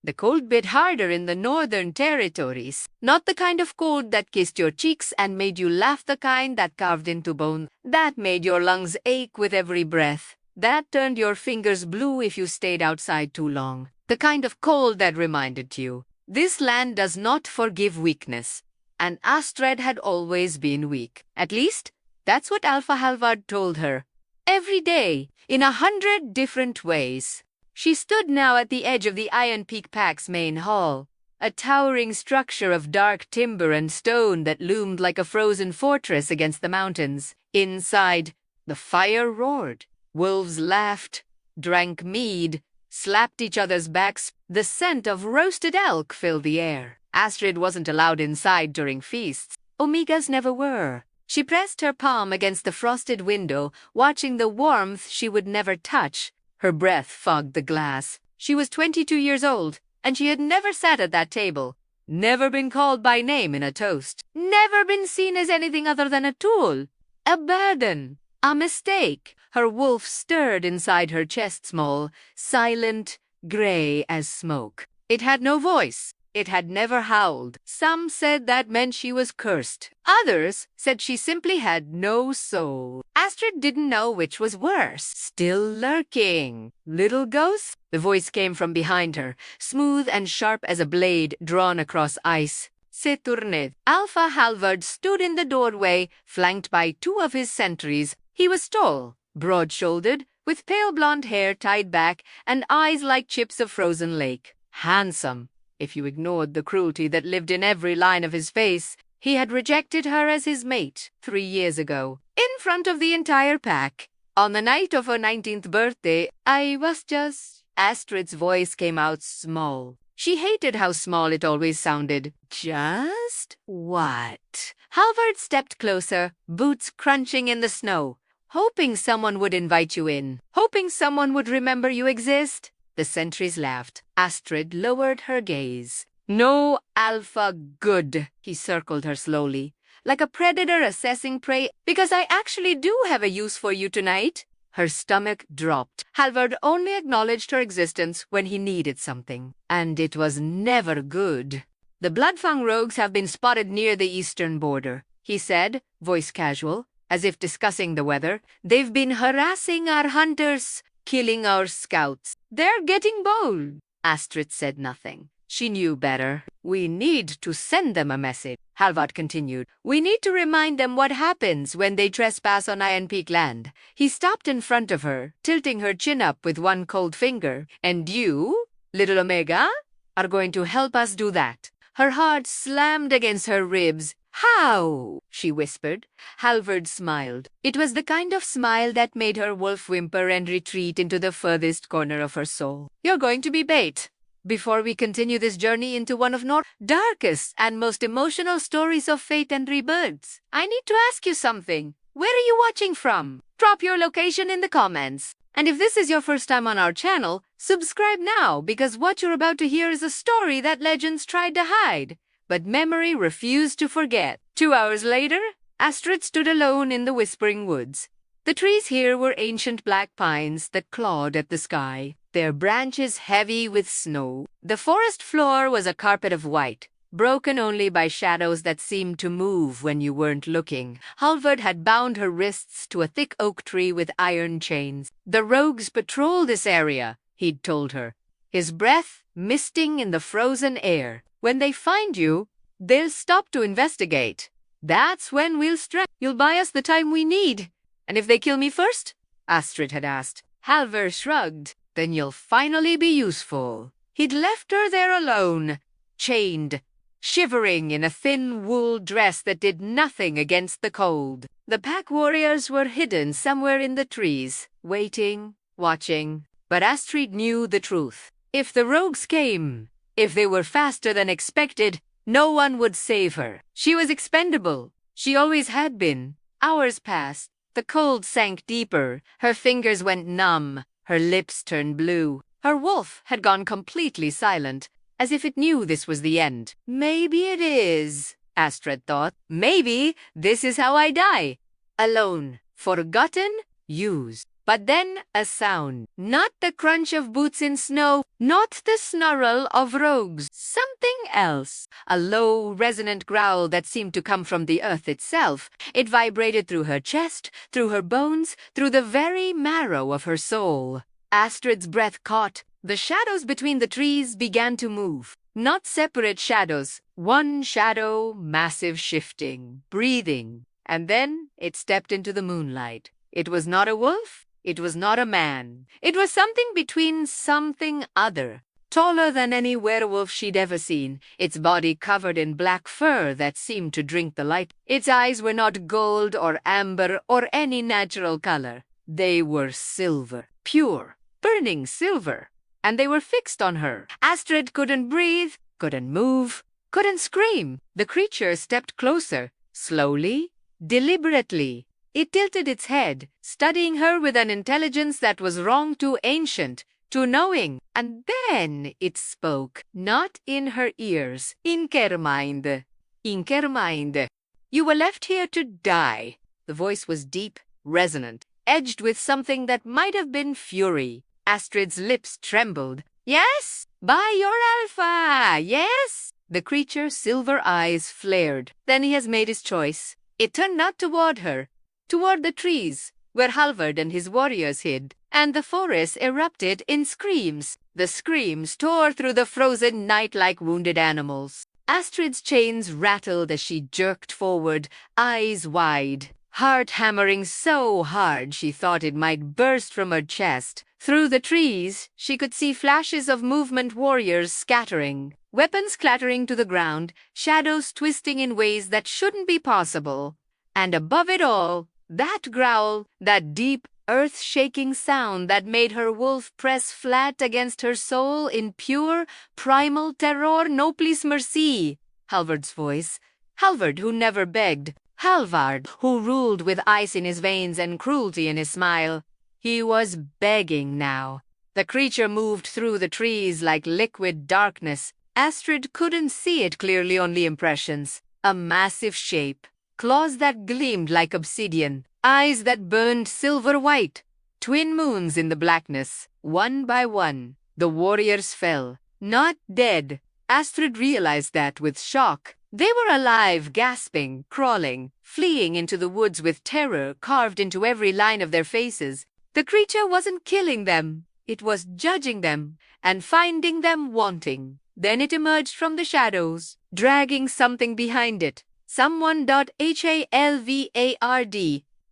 The cold bit harder in the northern territories. Not the kind of cold that kissed your cheeks and made you laugh, the kind that carved into bone, that made your lungs ache with every breath, that turned your fingers blue if you stayed outside too long. The kind of cold that reminded you, this land does not forgive weakness. And Astrid had always been weak. At least, that's what Alpha Halvard told her. Every day, in 100 different ways. She stood now at the edge of the Iron Peak Pack's main hall, a towering structure of dark timber and stone that loomed like a frozen fortress against the mountains. Inside, the fire roared. Wolves laughed, drank mead, slapped each other's backs. The scent of roasted elk filled the air. Astrid wasn't allowed inside during feasts. Omegas never were. She pressed her palm against the frosted window, watching the warmth she would never touch. Her breath fogged the glass. She was 22 years old, and she had never sat at that table, never been called by name in a toast, never been seen as anything other than a tool, a burden, a mistake. Her wolf stirred inside her chest, small, silent, gray as smoke. It had no voice. It had never howled. Some said that meant she was cursed. Others said she simply had no soul. Astrid didn't know which was worse. Still lurking. Little ghost? The voice came from behind her, smooth and sharp as a blade drawn across ice. Se tourned. Alpha Halvard stood in the doorway, flanked by 2 of his sentries. He was tall, broad-shouldered, with pale blonde hair tied back and eyes like chips of frozen lake. Handsome. If you ignored the cruelty that lived in every line of his face, he had rejected her as his mate 3 years ago, in front of the entire pack. On the night of her 19th birthday, I was just... Astrid's voice came out small. She hated how small it always sounded. Just what? Halvard stepped closer, boots crunching in the snow. Hoping someone would invite you in. Hoping someone would remember you exist. The sentries laughed. Astrid lowered her gaze. No, Alpha, good. He circled her slowly, like a predator assessing prey. Because I actually do have a use for you tonight. Her stomach dropped. Halvard only acknowledged her existence when he needed something. And it was never good. The Bloodfang rogues have been spotted near the eastern border, he said, voice casual, as if discussing the weather. They've been harassing our hunters, killing our scouts. They're getting bold. Astrid said nothing. She knew better. We need to send them a message, Halvard continued. We need to remind them what happens when they trespass on Iron Peak land. He stopped in front of her, tilting her chin up with one cold finger. And you, little Omega, are going to help us do that. Her heart slammed against her ribs. How? She whispered. Halvard smiled. It was the kind of smile that made her wolf whimper and retreat into the furthest corner of her soul. You're going to be bait. Before we continue this journey into one of North's darkest and most emotional stories of fate and rebirths, I need to ask you something. Where are you watching from? Drop your location in the comments. And if this is your first time on our channel, subscribe now, because what you're about to hear is a story that legends tried to hide, but memory refused to forget. 2 hours later, Astrid stood alone in the Whispering Woods. The trees here were ancient black pines that clawed at the sky, their branches heavy with snow. The forest floor was a carpet of white, broken only by shadows that seemed to move when you weren't looking. Halvard had bound her wrists to a thick oak tree with iron chains. The rogues patrol this area, he'd told her, his breath misting in the frozen air. When they find you, they'll stop to investigate. That's when we'll strike. You'll buy us the time we need. And if they kill me first? Astrid had asked. Halvard shrugged. Then you'll finally be useful. He'd left her there alone, chained, shivering in a thin wool dress that did nothing against the cold. The pack warriors were hidden somewhere in the trees, waiting, watching. But Astrid knew the truth. If the rogues came, if they were faster than expected, no one would save her. She was expendable. She always had been. Hours passed. The cold sank deeper. Her fingers went numb. Her lips turned blue. Her wolf had gone completely silent, as if it knew this was the end. Maybe it is, Astrid thought. Maybe this is how I die. Alone, forgotten, used. But then a sound. Not the crunch of boots in snow, not the snarl of rogues. Something else. A low, resonant growl that seemed to come from the earth itself. It vibrated through her chest, through her bones, through the very marrow of her soul. Astrid's breath caught. The shadows between the trees began to move. Not separate shadows. One shadow, massive, shifting, breathing. And then it stepped into the moonlight. It was not a wolf. It was not a man. It was something between something other. Taller than any werewolf she'd ever seen, its body covered in black fur that seemed to drink the light. Its eyes were not gold or amber or any natural color. They were silver, pure, burning silver. And they were fixed on her. Astrid couldn't breathe, couldn't move, couldn't scream. The creature stepped closer, slowly, deliberately. It tilted its head, studying her with an intelligence that was wrong too ancient, too knowing. And then it spoke, not in her ears. Inkermind. Inkermind. You were left here to die. The voice was deep, resonant, edged with something that might have been fury. Astrid's lips trembled. Yes? By your alpha, yes? The creature's silver eyes flared. Then he has made his choice. It turned not toward her, toward the trees, where Halvard and his warriors hid, and the forest erupted in screams. The screams tore through the frozen night like wounded animals. Astrid's chains rattled as she jerked forward, eyes wide, heart hammering so hard she thought it might burst from her chest. Through the trees, she could see flashes of movement, warriors scattering, weapons clattering to the ground, shadows twisting in ways that shouldn't be possible. And above it all, that growl, that deep, earth-shaking sound that made her wolf press flat against her soul in pure, primal terror. No plus merci. Halvard's voice. Halvard, who never begged. Halvard, who ruled with ice in his veins and cruelty in his smile. He was begging now. The creature moved through the trees like liquid darkness. Astrid couldn't see it clearly, only impressions. A massive shape. Claws that gleamed like obsidian, eyes that burned silver white, twin moons in the blackness. One by one, the warriors fell, not dead. Astrid realized that with shock. They were alive, gasping, crawling, fleeing into the woods with terror carved into every line of their faces. The creature wasn't killing them, it was judging them and finding them wanting. Then it emerged from the shadows, dragging something behind it. Someone. Halvard.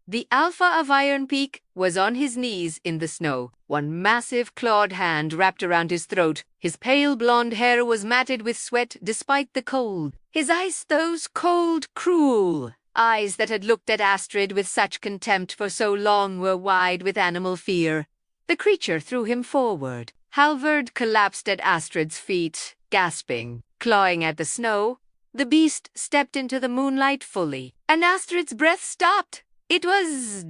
The Alpha of Iron Peak was on his knees in the snow, one massive clawed hand wrapped around his throat. His pale blonde hair was matted with sweat despite the cold. His eyes, those cold, cruel eyes that had looked at Astrid with such contempt for so long, were wide with animal fear. The creature threw him forward. Halvard collapsed at Astrid's feet, gasping, clawing at the snow. The beast stepped into the moonlight fully, and Astrid's breath stopped. It was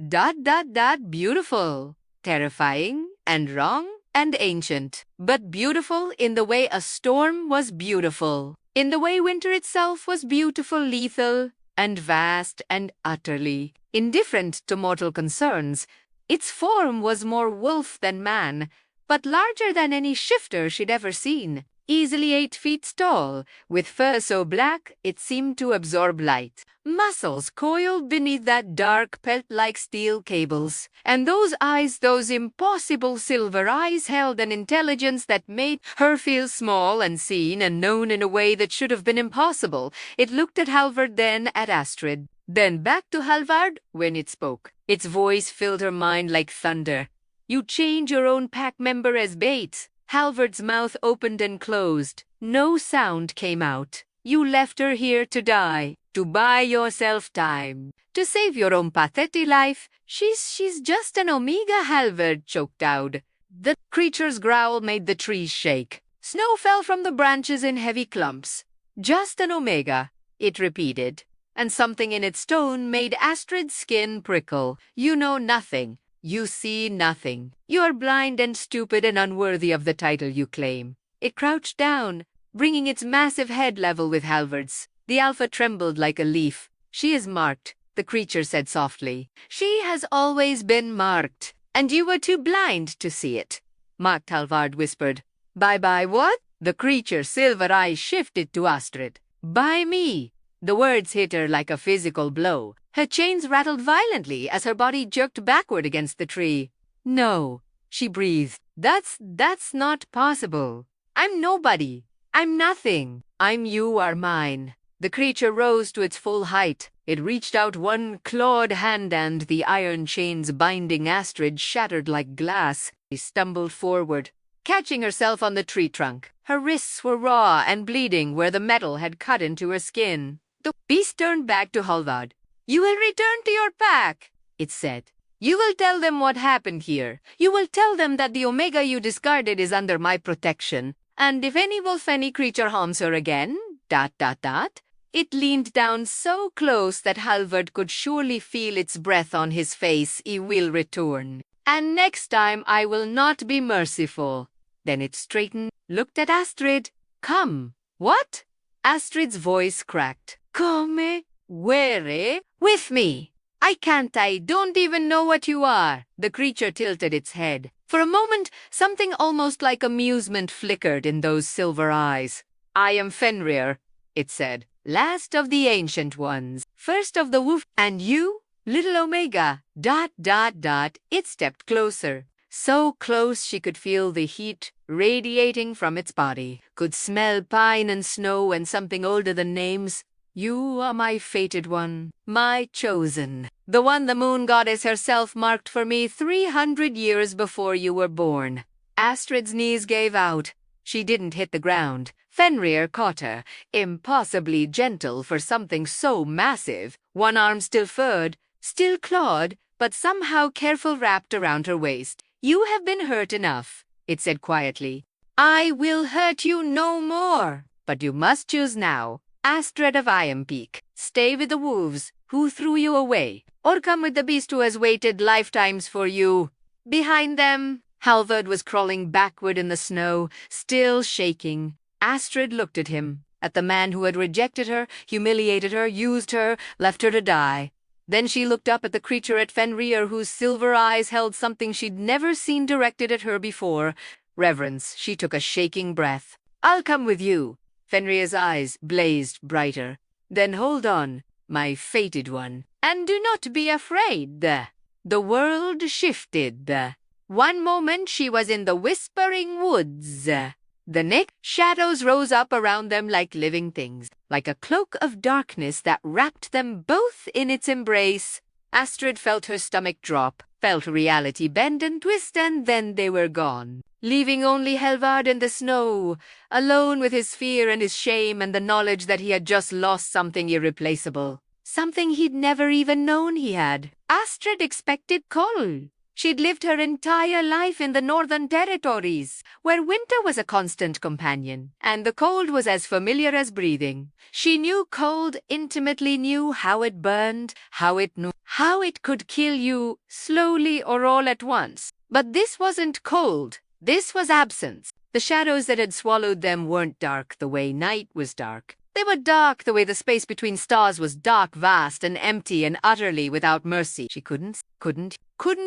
beautiful, terrifying, and wrong, and ancient, but beautiful in the way a storm was beautiful, in the way winter itself was beautiful, lethal, and vast, and utterly indifferent to mortal concerns. Its form was more wolf than man, but larger than any shifter she'd ever seen. Easily 8 feet tall, with fur so black it seemed to absorb light. Muscles coiled beneath that dark pelt-like steel cables. And those eyes, those impossible silver eyes, held an intelligence that made her feel small and seen and known in a way that should have been impossible. It looked at Halvard, then at Astrid, then back to Halvard when it spoke. Its voice filled her mind like thunder. You change your own pack member as bait. Halvard's mouth opened and closed. No sound came out. You left her here to die, to buy yourself time, to save your own pathetic life. She's just an Omega. Halvard choked out. The creature's growl made the trees shake. Snow fell from the branches in heavy clumps. Just an Omega, it repeated, and something in its tone made Astrid's skin prickle. You know nothing. You see nothing. You are blind and stupid and unworthy of the title you claim. It crouched down, bringing its massive head level with Halvard's. The Alpha trembled like a leaf. She is marked, the creature said softly. She has always been marked. And you were too blind to see it, Mark Talvard whispered. By what? The creature's silver eyes shifted to Astrid. By me. The words hit her like a physical blow. Her chains rattled violently as her body jerked backward against the tree. No, she breathed. That's not possible. I'm nobody. I'm nothing. You are mine. The creature rose to its full height. It reached out one clawed hand and the iron chains binding Astrid shattered like glass. She stumbled forward, catching herself on the tree trunk. Her wrists were raw and bleeding where the metal had cut into her skin. The beast turned back to Halvard. You will return to your pack, it said. You will tell them what happened here. You will tell them that the Omega you discarded is under my protection. And if any Wolfenny creature harms her again, ... It leaned down so close that Halvard could surely feel its breath on his face. He will return. And next time I will not be merciful. Then it straightened, looked at Astrid. Come. What? Astrid's voice cracked. Come? Where? With me. I don't even know what you are. The creature tilted its head. For a moment, something almost like amusement flickered in those silver eyes. I am Fenrir, it said. Last of the ancient ones. First of the wolf. And you? Little Omega. ... It stepped closer. So close she could feel the heat radiating from its body. Could smell pine and snow and something older than names. You are my fated one, my chosen. The one the moon goddess herself marked for me 300 years before you were born. Astrid's knees gave out. She didn't hit the ground. Fenrir caught her, impossibly gentle for something so massive. One arm still furred, still clawed, but somehow careful wrapped around her waist. You have been hurt enough, it said quietly. I will hurt you no more. But you must choose now. Astrid of Iron Peak, stay with the wolves who threw you away, or come with the beast who has waited lifetimes for you. Behind them, Halvard was crawling backward in the snow, still shaking. Astrid looked at him, at the man who had rejected her, humiliated her, used her, left her to die. Then she looked up at the creature at Fenrir whose silver eyes held something she'd never seen directed at her before. Reverence. She took a shaking breath. I'll come with you. Fenrir's eyes blazed brighter. Then hold on, my fated one, and do not be afraid. The world shifted. One moment she was in the Whispering Woods. The next, shadows rose up around them like living things, like a cloak of darkness that wrapped them both in its embrace. Astrid felt her stomach drop, felt reality bend and twist, and then they were gone, leaving only Halvard in the snow, alone with his fear and his shame and the knowledge that he had just lost something irreplaceable, something he'd never even known he had. Astrid expected cold. She'd lived her entire life in the Northern Territories, where winter was a constant companion, and the cold was as familiar as breathing. She knew cold intimately, knew how it burned, how it could kill you slowly or all at once. But this wasn't cold. This was absence. The shadows that had swallowed them weren't dark the way night was dark. They were dark the way the space between stars was dark, vast, and empty, and utterly without mercy. She couldn't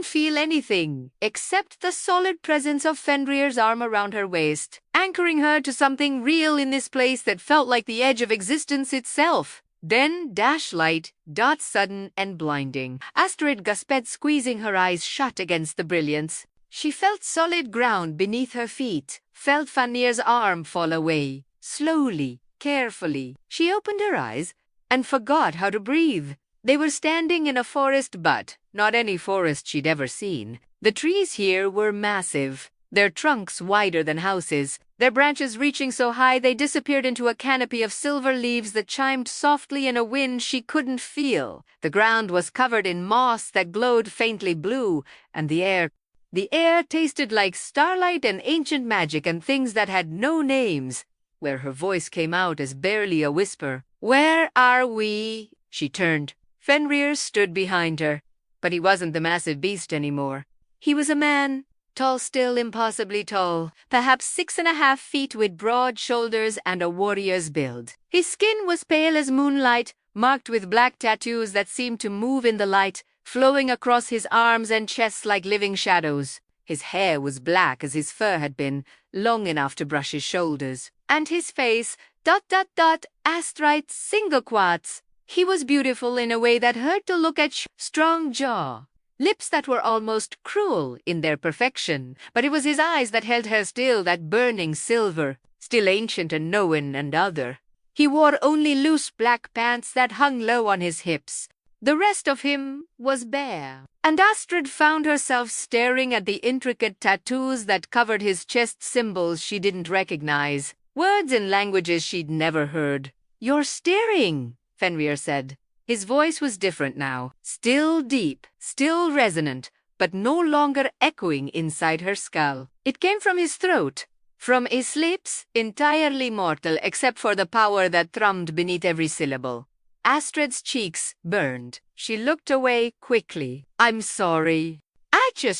feel anything except the solid presence of Fenrir's arm around her waist, anchoring her to something real in this place that felt like the edge of existence itself. Then dash light, dot sudden and blinding. Astrid gasped, squeezing her eyes shut against the brilliance. She felt solid ground beneath her feet, felt Fenrir's arm fall away, slowly, carefully. She opened her eyes and forgot how to breathe. They were standing in a forest, but not any forest she'd ever seen. The trees here were massive, their trunks wider than houses, their branches reaching so high they disappeared into a canopy of silver leaves that chimed softly in a wind she couldn't feel. The ground was covered in moss that glowed faintly blue, and the air tasted like starlight and ancient magic and things that had no names. Where her voice came out as barely a whisper. Where are we? She turned. Fenrir stood behind her, but he wasn't the massive beast anymore. He was a man, tall still, impossibly tall, perhaps 6.5 feet with broad shoulders and a warrior's build. His skin was pale as moonlight, marked with black tattoos that seemed to move in the light, flowing across his arms and chest like living shadows. His hair was black as his fur had been, long enough to brush his shoulders. And his face, Astrid single quotes. He was beautiful in a way that hurt to look at. Strong jaw. Lips that were almost cruel in their perfection, but it was his eyes that held her still, that burning silver, still ancient and knowing and other. He wore only loose black pants that hung low on his hips. The rest of him was bare. And Astrid found herself staring at the intricate tattoos that covered his chest, symbols she didn't recognize, words in languages she'd never heard. "You're staring," Fenrir said. His voice was different now, still deep, still resonant, but no longer echoing inside her skull. It came from his throat, from his lips, entirely mortal except for the power that thrummed beneath every syllable. Astrid's cheeks burned. She looked away quickly. "I'm sorry.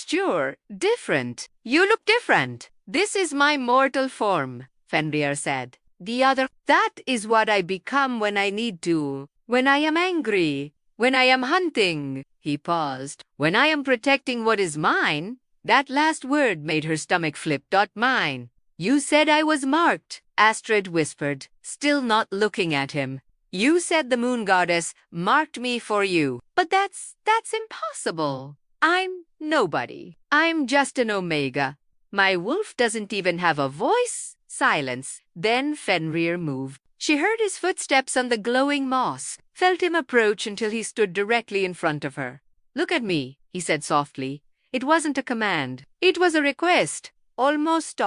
You're different. You look different. This is my mortal form," Fenrir said. That is what I become when I need to. When I am angry, when I am hunting." He paused. "When I am protecting what is mine." That last word made her stomach flip. "Mine. You said I was marked," Astrid whispered, still not looking at him. "You said the moon goddess marked me for you. But that's impossible. I'm nobody. I'm just an omega. My wolf doesn't even have a voice." Silence. Then Fenrir moved. She heard his footsteps on the glowing moss, felt him approach until he stood directly in front of her. "Look at me," he said softly. It wasn't a command. It was a request. Almost ...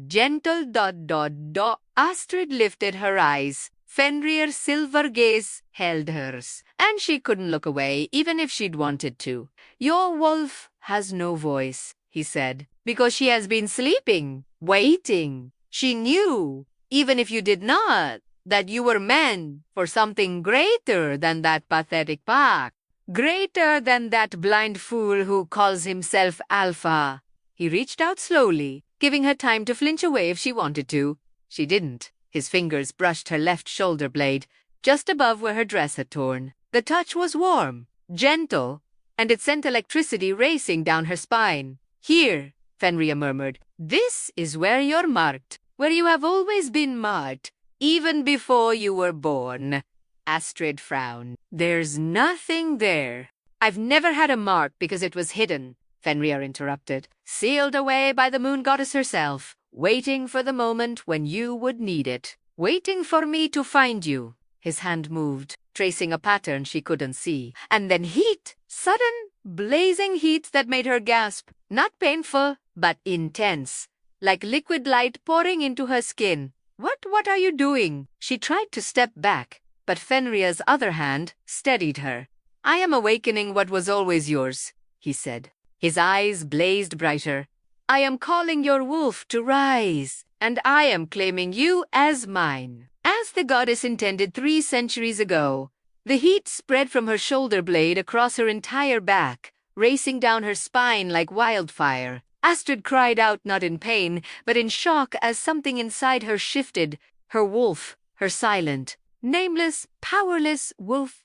gentle ... Astrid lifted her eyes. Fenrir's silver gaze held hers, and she couldn't look away even if she'd wanted to. "Your wolf has no voice," he said, "because she has been sleeping, waiting. She knew, even if you did not, that you were meant for something greater than that pathetic pack. Greater than that blind fool who calls himself Alpha." He reached out slowly, giving her time to flinch away if she wanted to. She didn't. His fingers brushed her left shoulder blade, just above where her dress had torn. The touch was warm, gentle, and it sent electricity racing down her spine. "Here," Fenrir murmured. "This is where you're marked. Where you have always been marked, even before you were born." Astrid frowned. "There's nothing there." "I've never had a mark because it was hidden," Fenrir interrupted. "Sealed away by the moon goddess herself, waiting for the moment when you would need it. Waiting for me to find you." His hand moved, tracing a pattern she couldn't see. And then heat. Sudden, blazing heat that made her gasp. Not painful, but intense. Like liquid light pouring into her skin. What are you doing?" She tried to step back, but Fenrir's other hand steadied her. "I am awakening what was always yours," he said. His eyes blazed brighter. "I am calling your wolf to rise, and I am claiming you as mine. As the goddess intended 3 centuries ago." The heat spread from her shoulder blade across her entire back, racing down her spine like wildfire. Astrid cried out, not in pain, but in shock as something inside her shifted. Her wolf, her silent, nameless, powerless wolf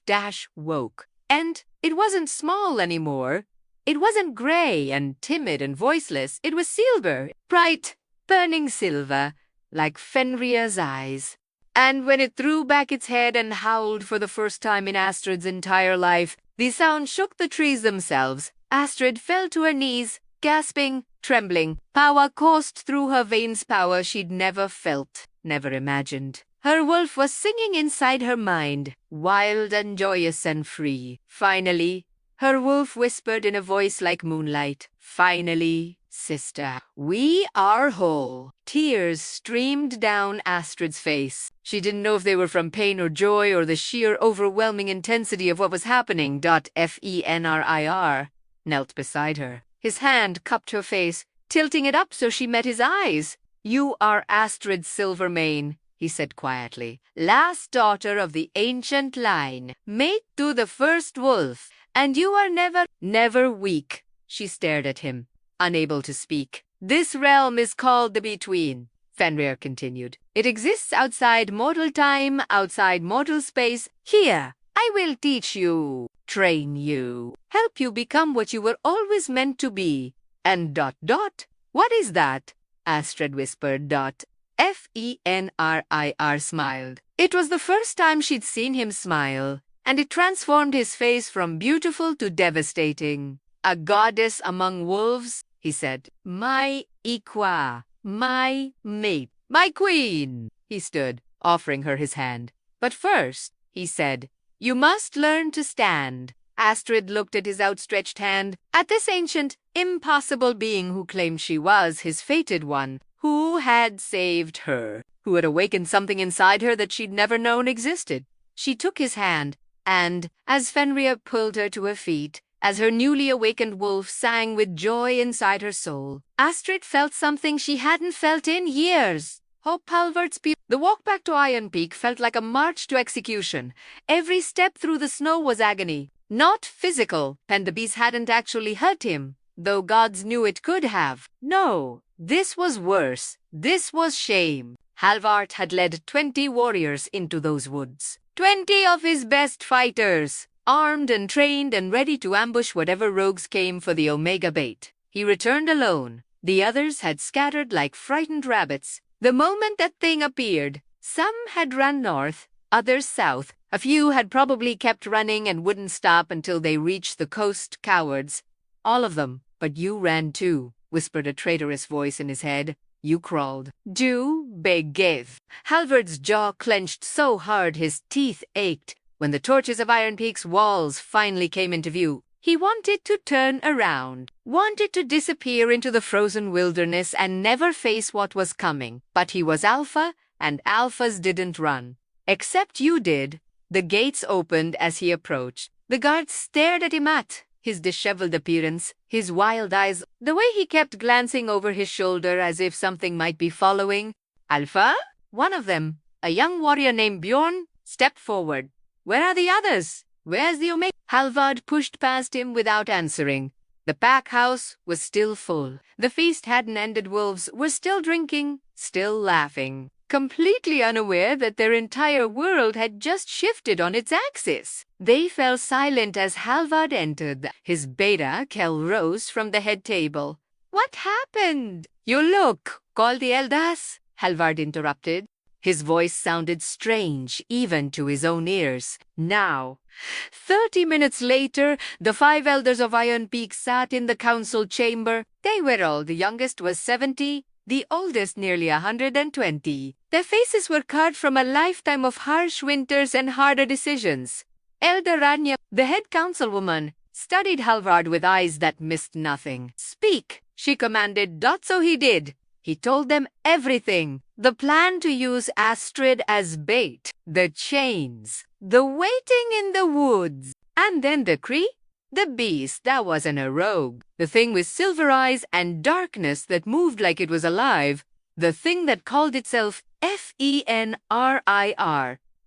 woke. And it wasn't small anymore. It wasn't gray and timid and voiceless. It was silver, bright, burning silver, like Fenrir's eyes. And when it threw back its head and howled for the first time in Astrid's entire life, the sound shook the trees themselves. Astrid fell to her knees, gasping, trembling. Power coursed through her veins, power she'd never felt, never imagined. Her wolf was singing inside her mind, wild and joyous and free. "Finally," her wolf whispered in a voice like moonlight. "Finally, sister, we are whole." Tears streamed down Astrid's face. She didn't know if they were from pain or joy or the sheer overwhelming intensity of what was happening. Fenrir knelt beside her. His hand cupped her face, tilting it up so she met his eyes. "You are Astrid Silvermane," he said quietly. "Last daughter of the ancient line, mate to the first wolf. And you are never weak." She stared at him, unable to speak. "This realm is called the Between," Fenrir continued. "It exists outside mortal time, outside mortal space. Here, I will teach you." train you, help you become what you were always meant to be. And ... What is that? Astrid whispered. Fenrir smiled. It was the first time she'd seen him smile, and it transformed his face from beautiful to devastating. A goddess among wolves, he said. My Iqua, my mate, my queen. He stood, offering her his hand. But first, he said, you must learn to stand. Astrid looked at his outstretched hand, at this ancient, impossible being who claimed she was his fated one, who had saved her, who had awakened something inside her that she'd never known existed. She took his hand, and, as Fenrir pulled her to her feet, as her newly awakened wolf sang with joy inside her soul, Astrid felt something she hadn't felt in years. Hope Halvard's people. The walk back to Iron Peak felt like a march to execution. Every step through the snow was agony. Not physical, and the beast hadn't actually hurt him, though gods knew it could have. No, this was worse. This was shame. Halvard had led 20 warriors into those woods. 20 of his best fighters, armed and trained and ready to ambush whatever rogues came for the Omega bait. He returned alone. The others had scattered like frightened rabbits. The moment that thing appeared, some had run north, others south. A few had probably kept running and wouldn't stop until they reached the coast. Cowards. All of them. But you ran too, whispered a traitorous voice in his head. You crawled. Du begave. Halvard's jaw clenched so hard his teeth ached. When the torches of Iron Peak's walls finally came into view, he wanted to turn around, wanted to disappear into the frozen wilderness and never face what was coming. But he was Alpha, and Alphas didn't run. Except you did. The gates opened as he approached. The guards stared at him, at his disheveled appearance, his wild eyes, the way he kept glancing over his shoulder as if something might be following. Alpha? One of them, a young warrior named Bjorn, stepped forward. Where are the others? Where's the Omega? Halvard pushed past him without answering. The pack house was still full. The feast hadn't ended. Wolves were still drinking, still laughing, completely unaware that their entire world had just shifted on its axis. They fell silent as Halvard entered. His beta, Kel, rose from the head table. What happened? You look, called the Eldas, Halvard interrupted. His voice sounded strange, even to his own ears. Now, 30 minutes later, the 5 elders of Iron Peak sat in the council chamber. They were old. The youngest was 70, the oldest nearly 120. Their faces were carved from a lifetime of harsh winters and harder decisions. Elder Ranya, the head councilwoman, studied Halvard with eyes that missed nothing. Speak, she commanded. So he did. He told them everything. The plan to use Astrid as bait, the chains, the waiting in the woods, and then the Kree, the beast that wasn't a rogue, the thing with silver eyes and darkness that moved like it was alive, the thing that called itself Fenrir.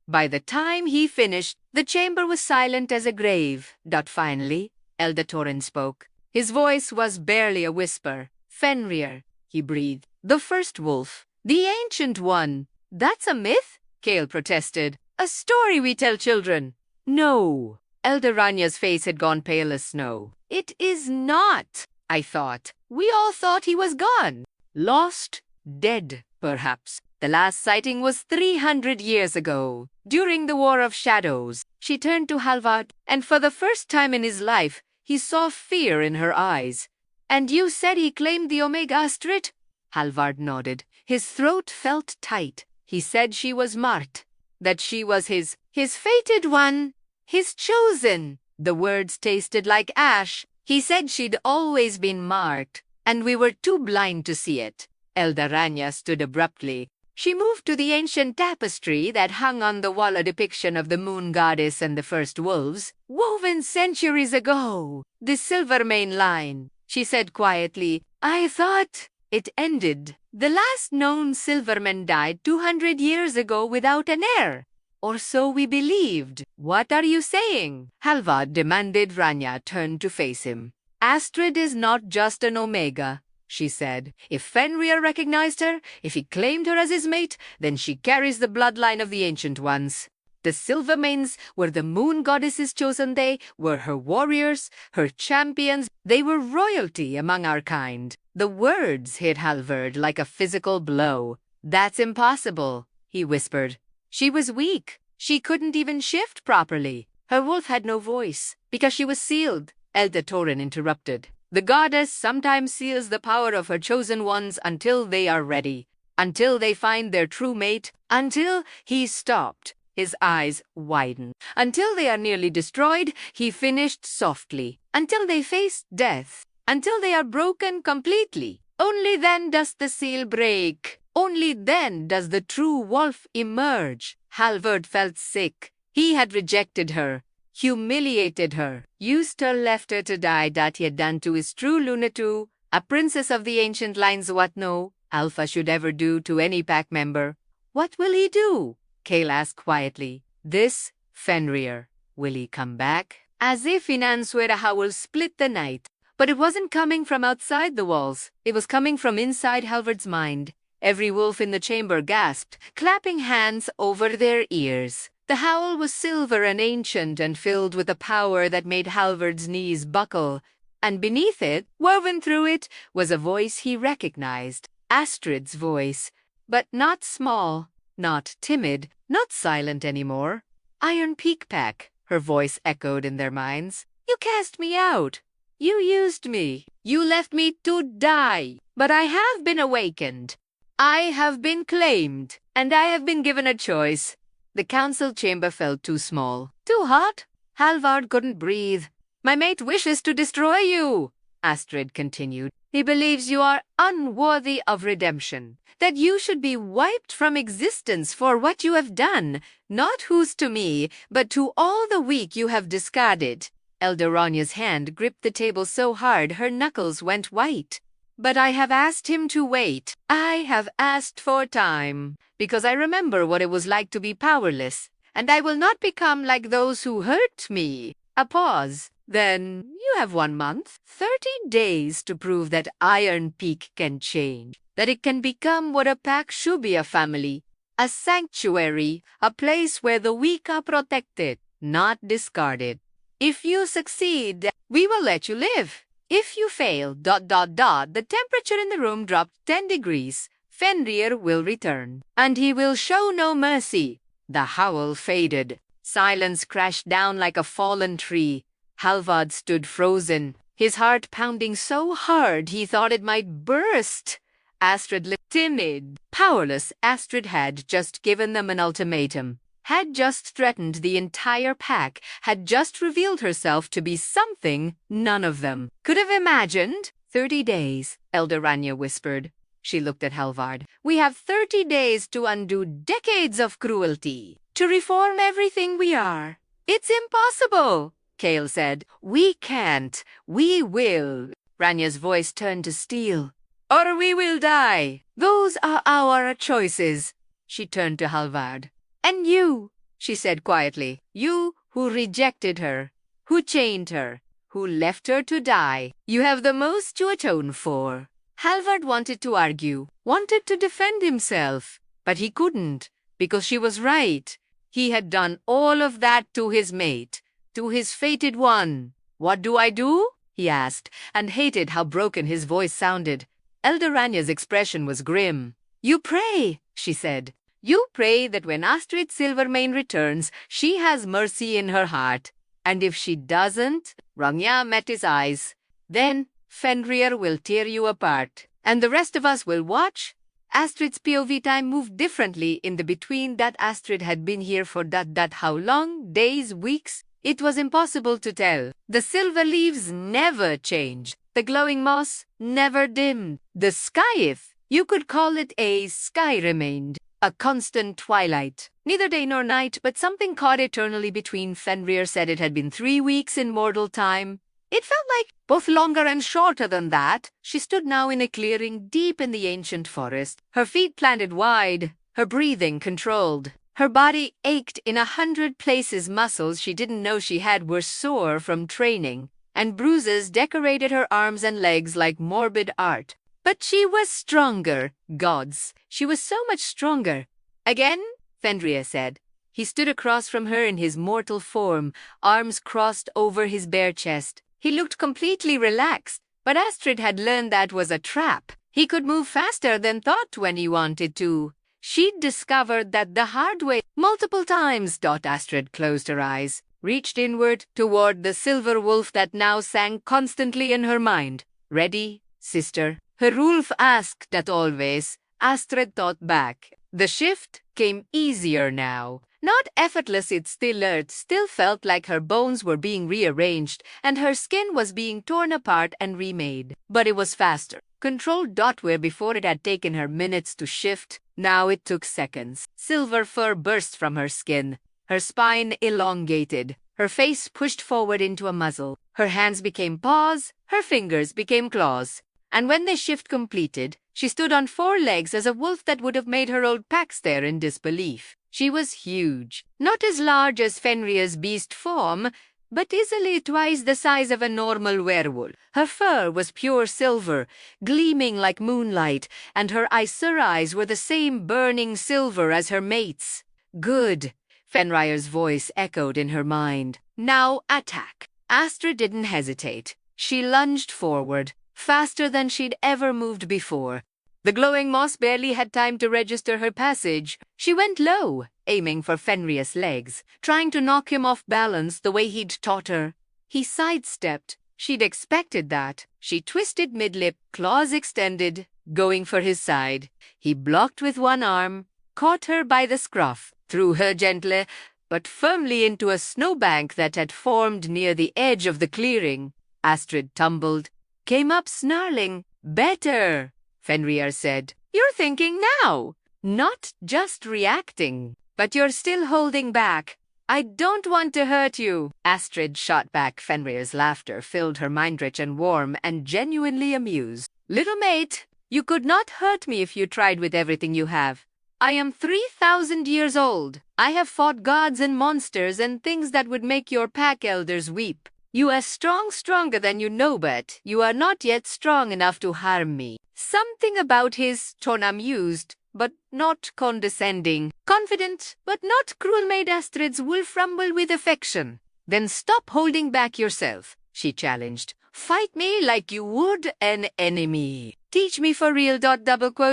By the time he finished, the chamber was silent as a grave. Finally, Elder Torin spoke. His voice was barely a whisper. Fenrir, he breathed. The first wolf. The Ancient One. That's a myth? Kale protested. A story we tell children. No. Elder Ranya's face had gone pale as snow. It is not, I thought. We all thought he was gone. Lost, dead, perhaps. The last sighting was 300 years ago, during the War of Shadows. She turned to Halvard, and for the first time in his life, he saw fear in her eyes. And you said he claimed the Omega Astrid? Halvard nodded. His throat felt tight. He said she was marked, that she was his fated one, his chosen. The words tasted like ash. He said she'd always been marked, and we were too blind to see it. Elder Ranya stood abruptly. She moved to the ancient tapestry that hung on the wall, a depiction of the moon goddess and the first wolves, woven centuries ago. The Silvermane line, she said quietly. I thought it ended. The last known Silverman died 200 years ago without an heir. Or so we believed. What are you saying? Halvard demanded. Ranya turned to face him. Astrid is not just an Omega, she said. If Fenrir recognized her, if he claimed her as his mate, then she carries the bloodline of the Ancient Ones. The Silvermanes were the moon goddess's chosen. They were her warriors, her champions. They were royalty among our kind. The words hit Halvard like a physical blow. That's impossible, he whispered. She was weak. She couldn't even shift properly. Her wolf had no voice, because she was sealed. Elder Thorin interrupted. The goddess sometimes seals the power of her chosen ones until they are ready, until they find their true mate, until he stopped. His eyes widened. Until they are nearly destroyed, he finished softly. Until they face death. Until they are broken completely. Only then does the seal break. Only then does the true wolf emerge. Halvard felt sick. He had rejected her, humiliated her, used her, left her to die. That he had done to his true Lunatu, a princess of the ancient lines. What no alpha should ever do to any pack member. What will he do? Cale asked quietly. This Fenrir. Will he come back? As if in answer, a howl split the night. But it wasn't coming from outside the walls. It was coming from inside Halvard's mind. Every wolf in the chamber gasped, clapping hands over their ears. The howl was silver and ancient and filled with a power that made Halvard's knees buckle. And beneath it, woven through it, was a voice he recognized. Astrid's voice. But not small. Not timid, not silent anymore. Iron Peak Pack, her voice echoed in their minds. You cast me out. You used me. You left me to die. But I have been awakened. I have been claimed. And I have been given a choice. The council chamber felt too small. Too hot. Halvard couldn't breathe. My mate wishes to destroy you, Astrid continued. He believes you are unworthy of redemption. That you should be wiped from existence for what you have done, not who's to me, but to all the weak you have discarded. Elder Ranya's hand gripped the table so hard her knuckles went white. But I have asked him to wait. I have asked for time, because I remember what it was like to be powerless, and I will not become like those who hurt me. A pause. Then you have 1 month, 30 days to prove that Iron Peak can change. That it can become what a pack should be, a family, a sanctuary, a place where the weak are protected, not discarded. If you succeed, we will let you live. If you fail, ... the temperature in the room dropped 10 degrees. Fenrir will return, and he will show no mercy. The howl faded. Silence crashed down like a fallen tree. Halvard stood frozen, his heart pounding so hard he thought it might burst. Astrid looked timid, powerless. Astrid had just given them an ultimatum, had just threatened the entire pack, had just revealed herself to be something none of them could have imagined. 30 days, Elder Ranya whispered. She looked at Halvard. We have 30 days to undo decades of cruelty, to reform everything we are. It's impossible, Cale said. We can't. We will. Ranya's voice turned to steel. Or we will die. Those are our choices. She turned to Halvard. And you, she said quietly, you who rejected her, who chained her, who left her to die, you have the most to atone for. Halvard wanted to argue, wanted to defend himself, but he couldn't, because she was right. He had done all of that to his mate, to his fated one. What do I do? He asked, and hated how broken his voice sounded. Elder Ranya's expression was grim. You pray, she said. You pray that when Astrid Silvermane returns, she has mercy in her heart. And if she doesn't, Ranya met his eyes. Then Fenrir will tear you apart. And the rest of us will watch. Astrid's POV time moved differently in the between. That Astrid had been here for that how long? Days, weeks? It was impossible to tell. The silver leaves never changed. The glowing moss never dimmed. The sky, if you could call it a sky, remained a constant twilight. Neither day nor night, but something caught eternally between. Fenrir said it had been 3 weeks in mortal time. It felt like both longer and shorter than that. She stood now in a clearing deep in the ancient forest, her feet planted wide, her breathing controlled. Her body ached in 100 places. Muscles she didn't know she had were sore from training, and bruises decorated her arms and legs like morbid art. But she was stronger. Gods, she was so much stronger. Again, Fenrir said. He stood across from her in his mortal form, arms crossed over his bare chest. He looked completely relaxed, but Astrid had learned that was a trap. He could move faster than thought when he wanted to. She'd discovered that the hard way multiple times. Astrid closed her eyes, reached inward toward the silver wolf that now sang constantly in her mind. Ready, sister? Herulf asked that always. Astrid thought back. The shift came easier now. Not effortless, it still hurt, still felt like her bones were being rearranged and her skin was being torn apart and remade. But it was faster. Controlled. Where before it had taken her minutes to shift, now it took seconds. Silver fur burst from her skin, her spine elongated, her face pushed forward into a muzzle. Her hands became paws, her fingers became claws. And when the shift completed, she stood on 4 legs as a wolf that would have made her old pack stare in disbelief. She was huge, not as large as Fenrir's beast form, but easily twice the size of a normal werewolf. Her fur was pure silver, gleaming like moonlight, and her eyes were the same burning silver as her mate's. Good, Fenrir's voice echoed in her mind. Now attack. Astrid didn't hesitate. She lunged forward, faster than she'd ever moved before. The glowing moss barely had time to register her passage. She went low, aiming for Fenrir's legs, trying to knock him off balance the way he'd taught her. He sidestepped. She'd expected that. She twisted mid-lip, claws extended, going for his side. He blocked with one arm, caught her by the scruff, threw her gently, but firmly into a snowbank that had formed near the edge of the clearing. Astrid tumbled, came up snarling. Better, Fenrir said. You're thinking now, not just reacting. But you're still holding back. I don't want to hurt you. Astrid shot back. Fenrir's laughter filled her mind, rich and warm and genuinely amused. Little mate, you could not hurt me if you tried with everything you have. I am 3,000 years old. I have fought gods and monsters and things that would make your pack elders weep. You are stronger than you know, but you are not yet strong enough to harm me. Something about his tone amused, but not condescending. Confident, but not cruel, made Astrid's wolf rumble with affection. Then stop holding back yourself, she challenged. Fight me like you would an enemy. Teach me for real.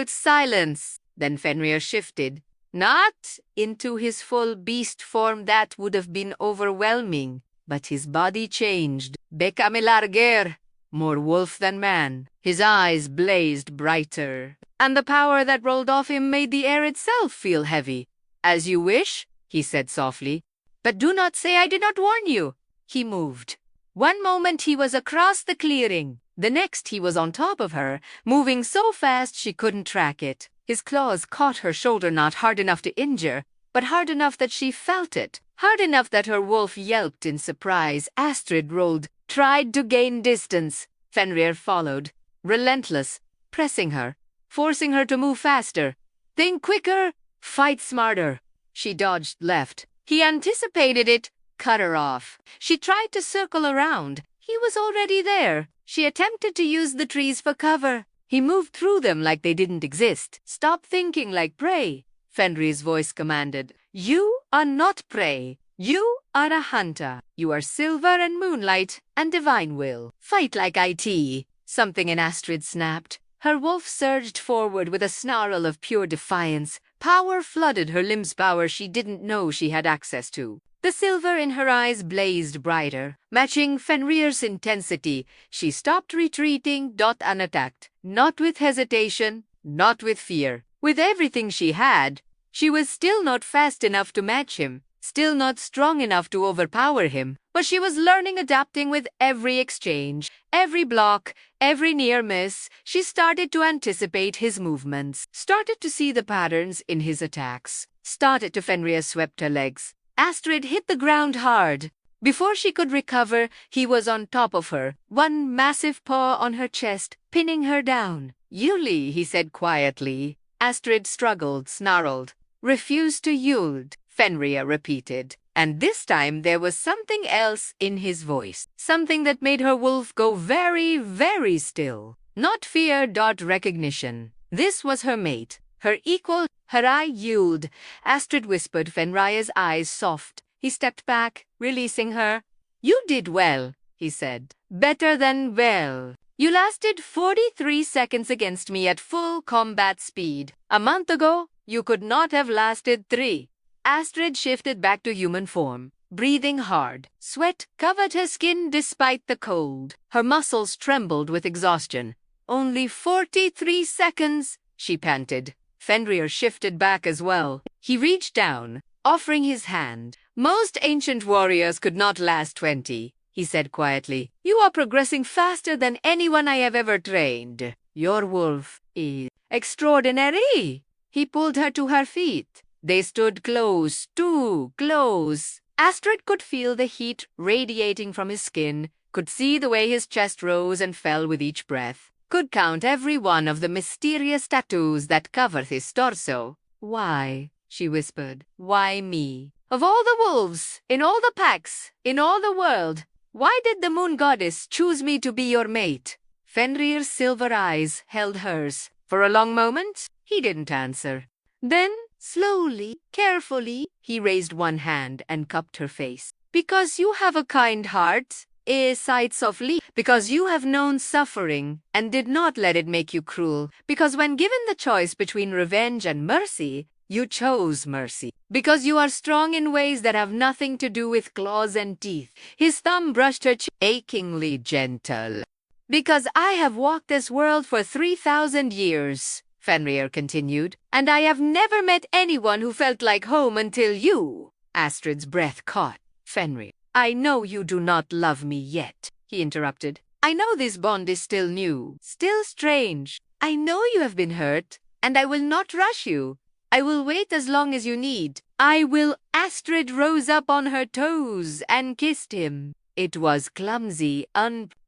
Silence. Then Fenrir shifted, not into his full beast form, that would have been overwhelming, but his body changed. Became larger, more wolf than man. His eyes blazed brighter, and the power that rolled off him made the air itself feel heavy. As you wish, he said softly, but do not say I did not warn you. He moved. One moment he was across the clearing. The next he was on top of her, moving so fast she couldn't track it. His claws caught her shoulder, not hard enough to injure, but hard enough that she felt it. Hard enough that her wolf yelped in surprise. Astrid rolled, tried to gain distance. Fenrir followed, relentless, pressing her, forcing her to move faster. Think quicker, fight smarter. She dodged left. He anticipated it, cut her off. She tried to circle around. He was already there. She attempted to use the trees for cover. He moved through them like they didn't exist. Stop thinking like prey, Fenrir's voice commanded. You are not prey. You are a hunter. You are silver and moonlight and divine will. Fight like it. Something in Astrid snapped. Her wolf surged forward with a snarl of pure defiance. Power flooded her limbs, power she didn't know she had access to. The silver in her eyes blazed brighter, matching Fenrir's intensity. She stopped retreating, unattacked. Not with hesitation, not with fear. With everything she had, she was still not fast enough to match him, still not strong enough to overpower him. But she was learning, adapting with every exchange, every block, every near miss. She started to anticipate his movements, started to see the patterns in his attacks, started to. Fenrir swept her legs. Astrid hit the ground hard. Before she could recover, he was on top of her, one massive paw on her chest, pinning her down. Yuli, he said quietly. Astrid struggled, snarled, refused to yield. Fenrir repeated, and this time there was something else in his voice, something that made her wolf go very, very still. Not fear, recognition. This was her mate, Her equal, her eye yield. Astrid whispered, Fenrir's eyes soft. He stepped back, releasing her. You did well, he said. Better than well. You lasted 43 seconds against me at full combat speed. A month ago, you could not have lasted 3. Astrid shifted back to human form, breathing hard. Sweat covered her skin despite the cold. Her muscles trembled with exhaustion. Only 43 seconds, she panted. Fenrir shifted back as well. He reached down, offering his hand. Most ancient warriors could not last 20, he said quietly. You are progressing faster than anyone I have ever trained. Your wolf is extraordinary. He pulled her to her feet. They stood close, too close. Astrid could feel the heat radiating from his skin, could see the way his chest rose and fell with each breath, could count every one of the mysterious tattoos that covered his torso. Why? She whispered. Why me? Of all the wolves, in all the packs, in all the world, why did the moon goddess choose me to be your mate? Fenrir's silver eyes held hers. For a long moment, he didn't answer. Then, slowly, carefully, he raised one hand and cupped her face. Because you have a kind heart, sighed softly, because you have known suffering and did not let it make you cruel, because when given the choice between revenge and mercy, you chose mercy. Because you are strong in ways that have nothing to do with claws and teeth. His thumb brushed her cheek, achingly gentle. Because I have walked this world for 3,000 years, Fenrir continued, and I have never met anyone who felt like home until you. Astrid's breath caught. Fenrir, I know you do not love me yet, he interrupted. I know this bond is still new, still strange. I know you have been hurt, and I will not rush you. I will wait as long as you need. I will. Astrid rose up on her toes and kissed him. It was clumsy,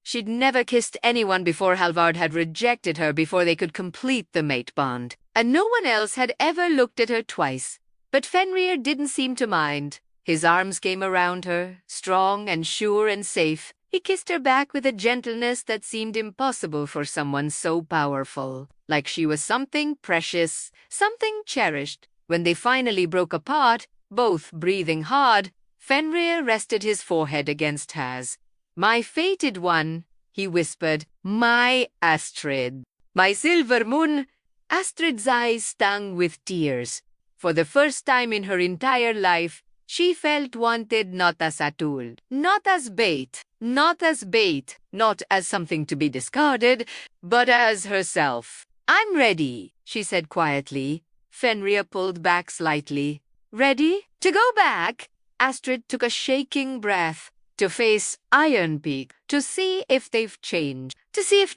She'd never kissed anyone before Halvard had rejected her before they could complete the mate bond. And no one else had ever looked at her twice. But Fenrir didn't seem to mind. His arms came around her, strong and sure and safe. He kissed her back with a gentleness that seemed impossible for someone so powerful. Like she was something precious, something cherished. When they finally broke apart, both breathing hard, Fenrir rested his forehead against hers. My fated one, he whispered. My Astrid. My silver moon. Astrid's eyes stung with tears. For the first time in her entire life, she felt wanted not as a tool, not as bait, not as something to be discarded, but as herself. I'm ready, she said quietly. Fenrir pulled back slightly. Ready? To go back? Astrid took a shaking breath. To face Iron Peak, to see if they've changed, to see if ...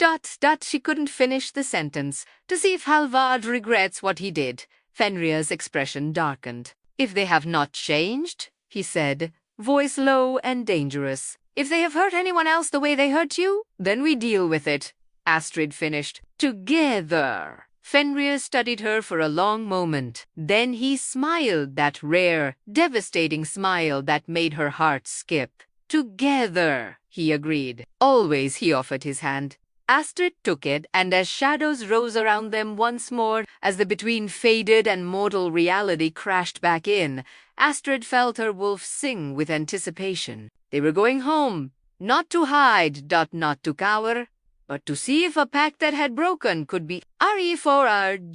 She couldn't finish the sentence, to see if Halvard regrets what he did. Fenrir's expression darkened. If they have not changed, he said, voice low and dangerous. If they have hurt anyone else the way they hurt you, then we deal with it. Astrid finished. Together. Fenrir studied her for a long moment. Then he smiled, that rare, devastating smile that made her heart skip. Together, he agreed. Always he offered his hand. Astrid took it, and as shadows rose around them once more, as the between faded and mortal reality crashed back in, Astrid felt her wolf sing with anticipation. They were going home, not to hide, not to cower, but to see if a pact that had broken could be RE4RGED.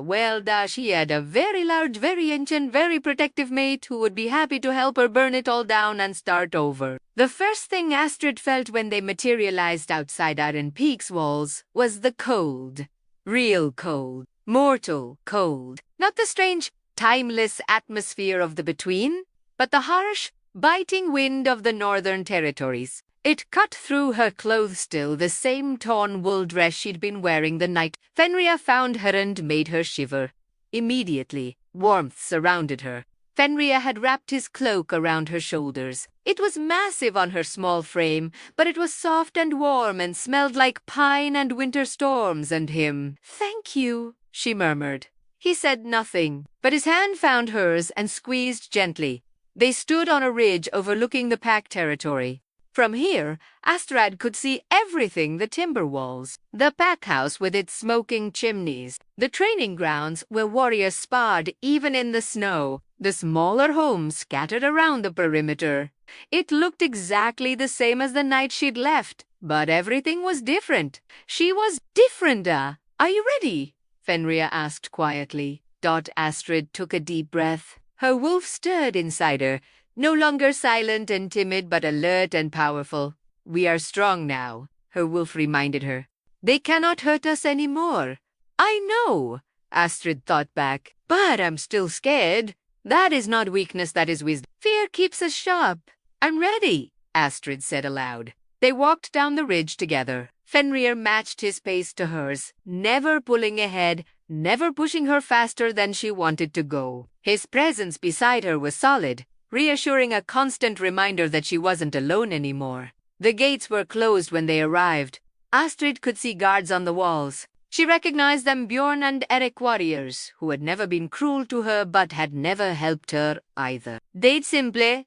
Well, she had a very large, very ancient, very protective mate who would be happy to help her burn it all down and start over. The first thing Astrid felt when they materialized outside Iron Peak's walls was the cold. Real cold. Mortal cold. Not the strange, timeless atmosphere of the between, but the harsh, biting wind of the Northern Territories. It cut through her clothes still, the same torn wool dress she'd been wearing the night Fenrir found her and made her shiver. Immediately, warmth surrounded her. Fenrir had wrapped his cloak around her shoulders. It was massive on her small frame, but it was soft and warm and smelled like pine and winter storms and him. Thank you, she murmured. He said nothing, but his hand found hers and squeezed gently. They stood on a ridge overlooking the pack territory. From here, Astrad could see everything: the timber walls, the pack house with its smoking chimneys, the training grounds where warriors sparred even in the snow, the smaller homes scattered around the perimeter. It looked exactly the same as the night she'd left, but everything was different. She was different. Are you ready? Fenrir asked quietly. Astrid took a deep breath. Her wolf stirred inside her, no longer silent and timid, but alert and powerful. We are strong now, her wolf reminded her. They cannot hurt us anymore. I know, Astrid thought back, but I'm still scared. That is not weakness, that is wisdom. Fear keeps us sharp. I'm ready, Astrid said aloud. They walked down the ridge together. Fenrir matched his pace to hers, never pulling ahead, never pushing her faster than she wanted to go. His presence beside her was solid, reassuring, a constant reminder that she wasn't alone anymore. The gates were closed when they arrived. Astrid could see guards on the walls. She recognized them: Bjorn and Eric, warriors who had never been cruel to her but had never helped her either. They'd simply ...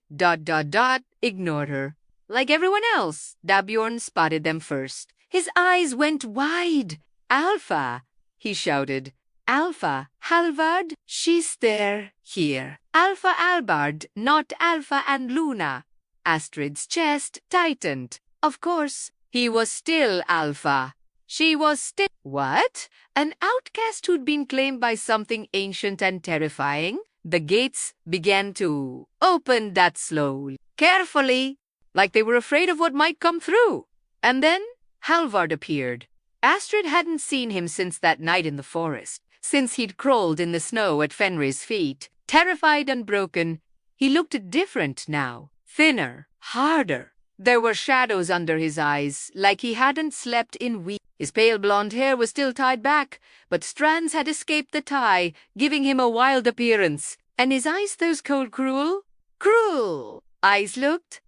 ignored her. Like everyone else, Bjorn spotted them first. His eyes went wide. Alpha, he shouted. Alpha, Halvard? She's there, here. Alpha Albard, not Alpha and Luna. Astrid's chest tightened. Of course, he was still Alpha. She was still... What? An outcast who'd been claimed by something ancient and terrifying? The gates began to open that slowly, carefully, like they were afraid of what might come through. And then Halvard appeared. Astrid hadn't seen him since that night in the forest, since he'd crawled in the snow at Fenrir's feet. Terrified and broken, he looked different now. Thinner, harder. There were shadows under his eyes, like he hadn't slept in weeks. His pale blonde hair was still tied back, but strands had escaped the tie, giving him a wild appearance. And his eyes, those cold, cruel? Cruel! Eyes looked ...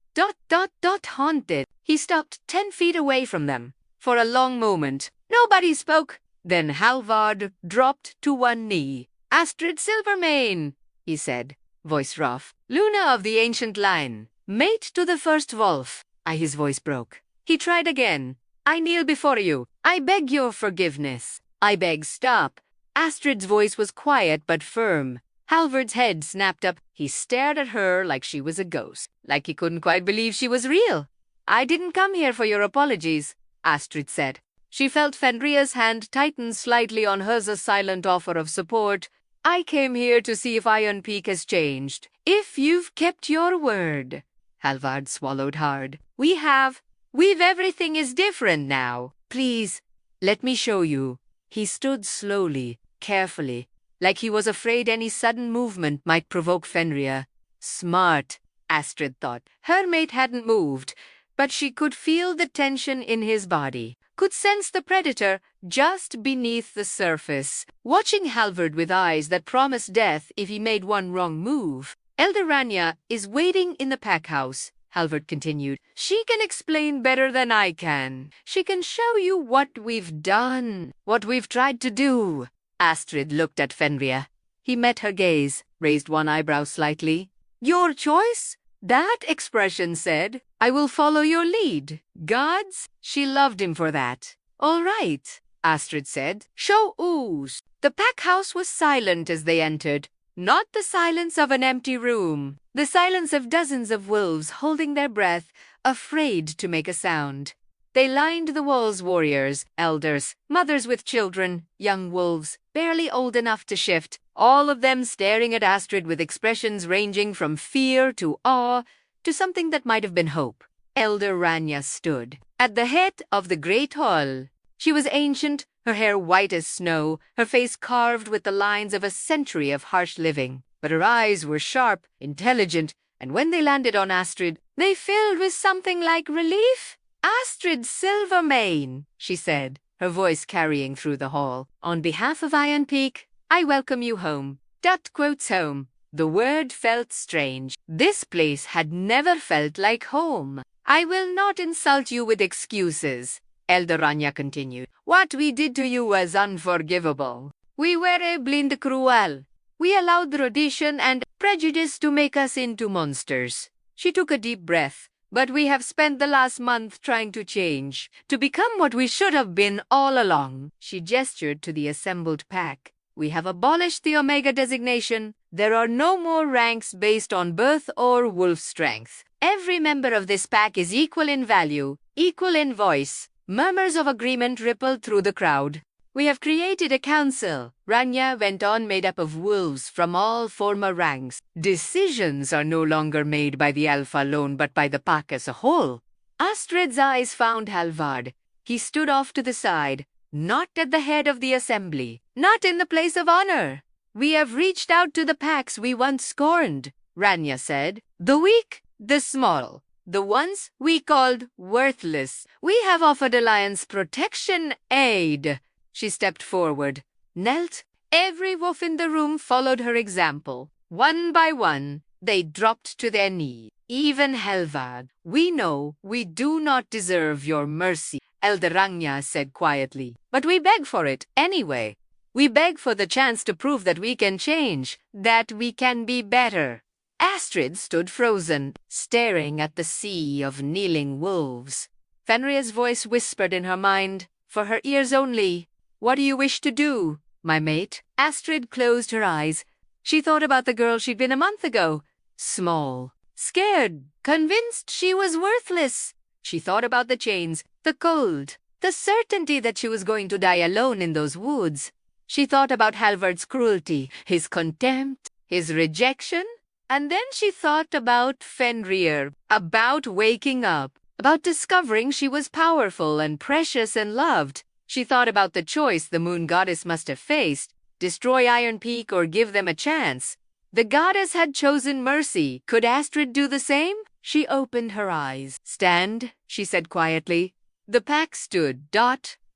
haunted. He stopped 10 feet away from them. For a long moment, nobody spoke. Then Halvard dropped to one knee. Astrid Silvermane, he said, voice rough. Luna of the ancient line, mate to the first wolf. His voice broke. He tried again. I kneel before you. I beg your forgiveness. I beg. Stop. Astrid's voice was quiet but firm. Halvard's head snapped up. He stared at her like she was a ghost, like he couldn't quite believe she was real. I didn't come here for your apologies, Astrid said. She felt Fenrir's hand tighten slightly on hers, a silent offer of support. I came here to see if Iron Peak has changed. If you've kept your word. Halvard swallowed hard. We have. Everything is different now. Please, let me show you. He stood slowly, carefully, like he was afraid any sudden movement might provoke Fenrir. Smart, Astrid thought. Her mate hadn't moved, but she could feel the tension in his body, could sense the predator just beneath the surface, watching Halvard with eyes that promised death if he made one wrong move. Elder Ranya is waiting in the pack house, Halvard continued. She can explain better than I can. She can show you what we've done, what we've tried to do. Astrid looked at Fenrir. He met her gaze, raised one eyebrow slightly. Your choice? That expression said, I will follow your lead. Gods? She loved him for that. All right, Astrid said. Show ooze. The pack house was silent as they entered. Not the silence of an empty room. The silence of dozens of wolves holding their breath, afraid to make a sound. They lined the walls: warriors, elders, mothers with children, young wolves, barely old enough to shift, all of them staring at Astrid with expressions ranging from fear to awe to something that might have been hope. Elder Ranya stood at the head of the great hall. She was ancient, her hair white as snow, her face carved with the lines of a century of harsh living. But her eyes were sharp, intelligent, and when they landed on Astrid, they filled with something like relief. Astrid Silvermane, she said, her voice carrying through the hall. On behalf of Iron Peak, I welcome you home. Quotes home. The word felt strange. This place had never felt like home. I will not insult you with excuses, Elder Ranya continued. What we did to you was unforgivable. We were blind cruel. We allowed tradition and prejudice to make us into monsters. She took a deep breath, But we have spent the last month trying to change, to become what we should have been all along. She gestured to the assembled pack. We have abolished the Omega designation. There are no more ranks based on birth or wolf strength. Every member of this pack is equal in value, equal in voice. Murmurs of agreement rippled through the crowd. We have created a council, Rania went on, made up of wolves from all former ranks. Decisions are no longer made by the Alpha alone, but by the pack as a whole. Astrid's eyes found Halvard. He stood off to the side, not at the head of the assembly, not in the place of honor. We have reached out to the packs we once scorned, Rania said. The weak, the small, the ones we called worthless. We have offered alliance protection, aid. She stepped forward, knelt. Every wolf in the room followed her example. One by one, they dropped to their knees. Even Halvard. We know we do not deserve your mercy, Elder Ragnar said quietly. But we beg for it anyway. We beg for the chance to prove that we can change, that we can be better. Astrid stood frozen, staring at the sea of kneeling wolves. Fenrir's voice whispered in her mind, for her ears only. What do you wish to do, my mate? Astrid closed her eyes. She thought about the girl she'd been a month ago. Small, scared, convinced she was worthless. She thought about the chains, the cold, the certainty that she was going to die alone in those woods. She thought about Halvard's cruelty, his contempt, his rejection. And then she thought about Fenrir, about waking up, about discovering she was powerful and precious and loved. She thought about the choice the moon goddess must have faced, destroy Iron Peak or give them a chance. The goddess had chosen mercy. Could Astrid do the same? She opened her eyes. Stand, she said quietly. The pack stood.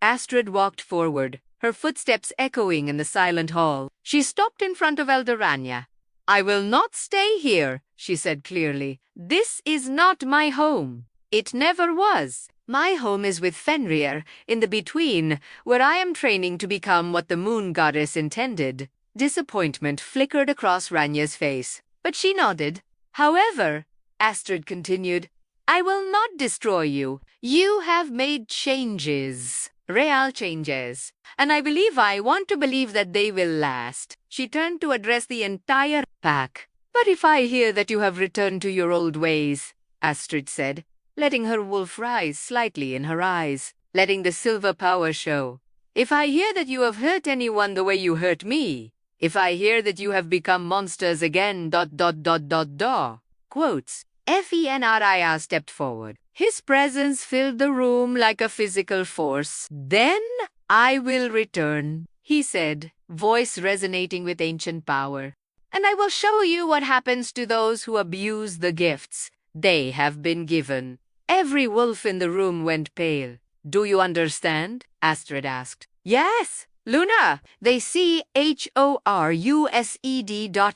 Astrid walked forward, her footsteps echoing in the silent hall. She stopped in front of Elder Rania. I will not stay here, she said clearly. This is not my home. It never was. My home is with Fenrir, in the between, where I am training to become what the moon goddess intended. Disappointment flickered across Rania's face, but she nodded. However, Astrid continued, I will not destroy you. You have made changes, real changes, and I want to believe that they will last. She turned to address the entire pack. But if I hear that you have returned to your old ways, Astrid said, letting her wolf rise slightly in her eyes, letting the silver power show. If I hear that you have hurt anyone the way you hurt me, if I hear that you have become monsters again, Quotes. Fenrir stepped forward. His presence filled the room like a physical force. Then I will return, he said, voice resonating with ancient power. And I will show you what happens to those who abuse the gifts they have been given. Every wolf in the room went pale. Do you understand? Astrid asked. Yes, Luna. They CHORUSED.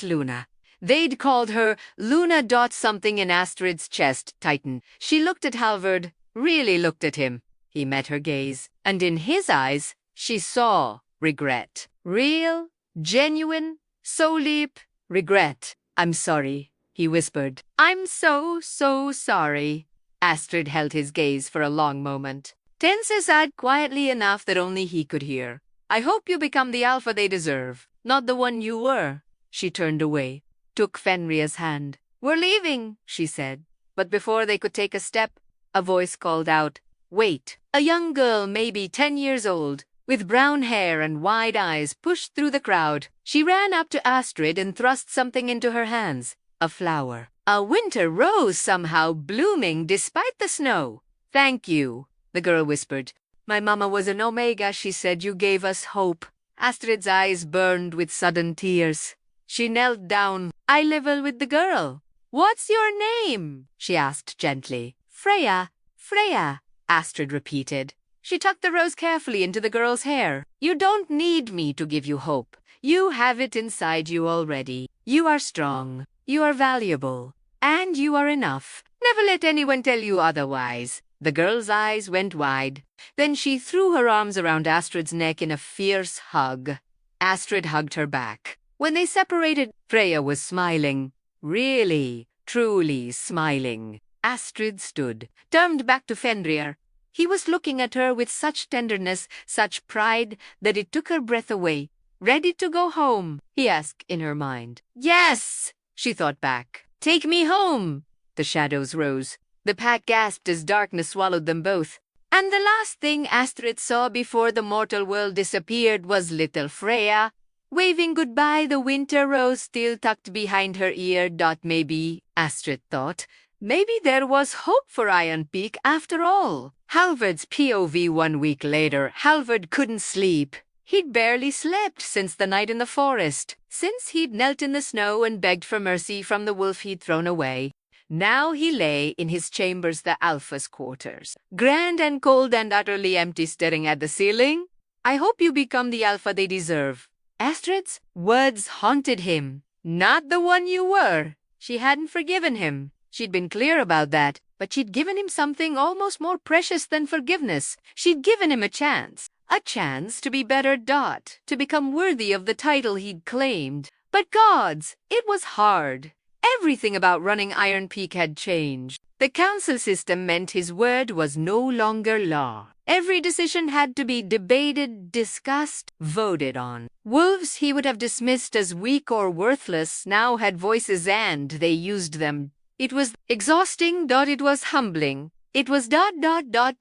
Luna. They'd called her Luna. Something in Astrid's chest tightened. She looked at Halvard, really looked at him. He met her gaze, and in his eyes, she saw regret. Real, genuine, so deep regret. I'm sorry, he whispered. I'm so sorry. Astrid held his gaze for a long moment. Tenser sighed quietly enough that only he could hear. I hope you become the alpha they deserve, not the one you were. She turned away, took Fenrir's hand. We're leaving, she said. But before they could take a step, a voice called out, Wait. A young girl, maybe 10 years old, with brown hair and wide eyes, pushed through the crowd. She ran up to Astrid and thrust something into her hands. A flower. A winter rose somehow blooming despite the snow. Thank you, the girl whispered. My mama was an Omega, she said. You gave us hope. Astrid's eyes burned with sudden tears. She knelt down, eye level with the girl. What's your name? She asked gently. Freya. Freya, Astrid repeated. She tucked the rose carefully into the girl's hair. You don't need me to give you hope. You have it inside you already. You are strong. You are valuable. And you are enough. Never let anyone tell you otherwise. The girl's eyes went wide. Then she threw her arms around Astrid's neck in a fierce hug. Astrid hugged her back. When they separated, Freya was smiling. Really, truly smiling. Astrid stood, turned back to Fenrir. He was looking at her with such tenderness, such pride, that it took her breath away. Ready to go home? He asked in her mind. Yes, she thought back. Take me home. The shadows rose. The pack gasped as darkness swallowed them both. And the last thing Astrid saw before the mortal world disappeared was little Freya, waving goodbye, the winter rose still tucked behind her ear. Maybe, Astrid thought, maybe there was hope for Iron Peak after all. Halvard's POV 1 week later. Halvard couldn't sleep. He'd barely slept since the night in the forest, since he'd knelt in the snow and begged for mercy from the wolf he'd thrown away. Now he lay in his chambers, the Alpha's quarters, grand and cold and utterly empty, staring at the ceiling. I hope you become the Alpha they deserve. Astrid's words haunted him. Not the one you were. She hadn't forgiven him. She'd been clear about that, but she'd given him something almost more precious than forgiveness. She'd given him a chance. A chance to be better. To become worthy of the title he'd claimed. But gods, it was hard. Everything about running Iron Peak had changed. The council system meant his word was no longer law. Every decision had to be debated, discussed, voted on. Wolves he would have dismissed as weak or worthless now had voices, and they used them. It was exhausting. It was humbling. It was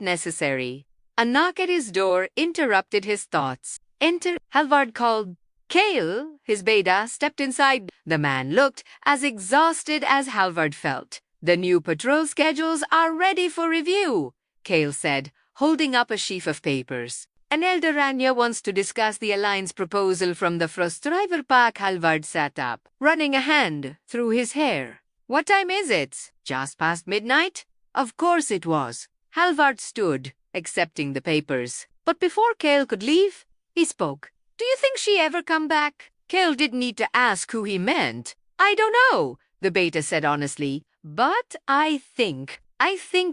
necessary. A knock at his door interrupted his thoughts. Enter, Halvard called. Kale, his beta, stepped inside. The man looked as exhausted as Halvard felt. The new patrol schedules are ready for review, Kale said, holding up a sheaf of papers. An elder Ranya wants to discuss the alliance proposal from the Frostdriver pack. Halvard sat up, running a hand through his hair. What time is it? Just past midnight? Of course it was. Halvard stood, accepting the papers. But before Kale could leave, he spoke. Do you think she ever come back? Kale didn't need to ask who he meant. I don't know, the beta said honestly. But I think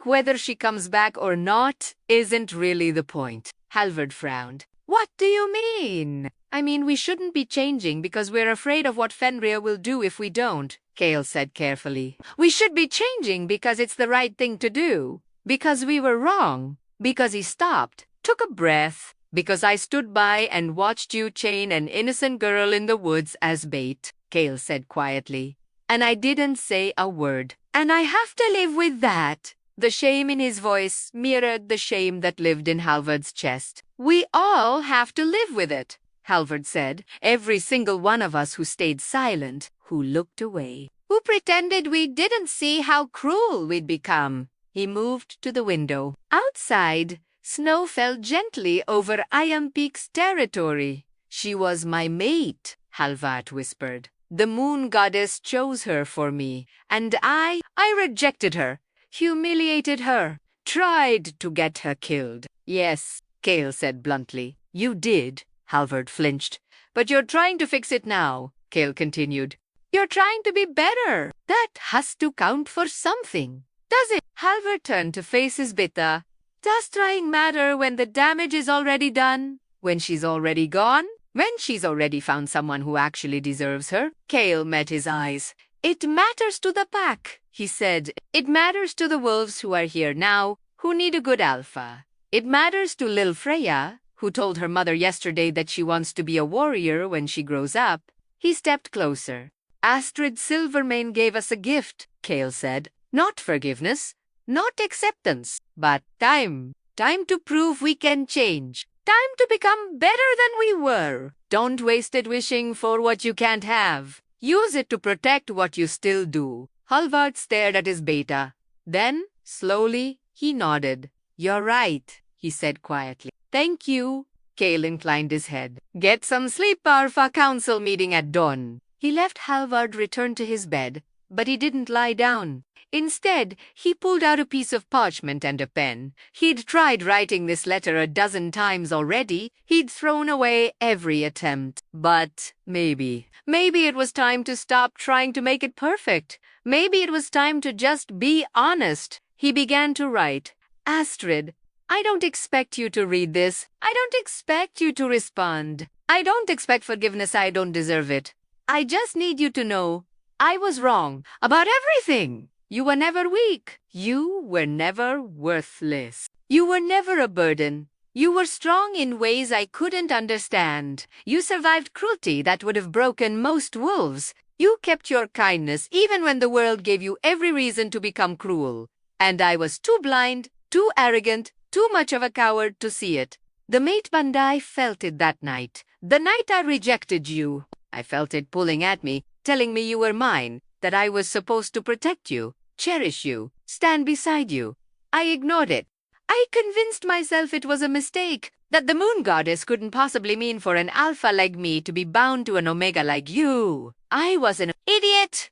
whether she comes back or not isn't really the point. Halvard frowned. What do you mean? I mean, we shouldn't be changing because we're afraid of what Fenrir will do if we don't, Kale said carefully. We should be changing because it's the right thing to do. Because we were wrong. Because he stopped, took a breath. Because I stood by and watched you chain an innocent girl in the woods as bait, Kale said quietly. And I didn't say a word. And I have to live with that. The shame in his voice mirrored the shame that lived in Halvard's chest. We all have to live with it, Halvard said. Every single one of us who stayed silent, who looked away, who pretended we didn't see how cruel we'd become. He moved to the window. Outside, snow fell gently over Iron Peak's territory. She was my mate, Halvard whispered. The moon goddess chose her for me, and I rejected her, humiliated her, tried to get her killed. Yes, Kale said bluntly. You did, Halvard flinched. But you're trying to fix it now, Kale continued. You're trying to be better. That has to count for something. Does it? Halvard turned to face his beta. Does trying matter when the damage is already done? When she's already gone? When she's already found someone who actually deserves her? Kale met his eyes. It matters to the pack, he said. It matters to the wolves who are here now, who need a good alpha. It matters to Lil Freya, who told her mother yesterday that she wants to be a warrior when she grows up. He stepped closer. Astrid Silvermane gave us a gift, Kale said. Not forgiveness, not acceptance, but time. Time to prove we can change. Time to become better than we were. Don't waste it wishing for what you can't have. Use it to protect what you still do. Halvard stared at his beta. Then, slowly, he nodded. You're right, he said quietly. Thank you. Kale inclined his head. Get some sleep, Alpha Council meeting at dawn. He left Halvard return to his bed, but he didn't lie down. Instead, he pulled out a piece of parchment and a pen. He'd tried writing this letter a dozen times already. He'd thrown away every attempt. But maybe it was time to stop trying to make it perfect. Maybe it was time to just be honest. He began to write. Astrid, I don't expect you to read this. I don't expect you to respond. I don't expect forgiveness. I don't deserve it. I just need you to know I was wrong about everything. You were never weak. You were never worthless. You were never a burden. You were strong in ways I couldn't understand. You survived cruelty that would have broken most wolves. You kept your kindness even when the world gave you every reason to become cruel. And I was too blind, too arrogant, too much of a coward to see it. The mate Bandai felt it that night. The night I rejected you. I felt it pulling at me, telling me you were mine, that I was supposed to protect you, cherish you, stand beside you. I ignored it. I convinced myself it was a mistake, that the moon goddess couldn't possibly mean for an alpha like me to be bound to an omega like you. I was an idiot.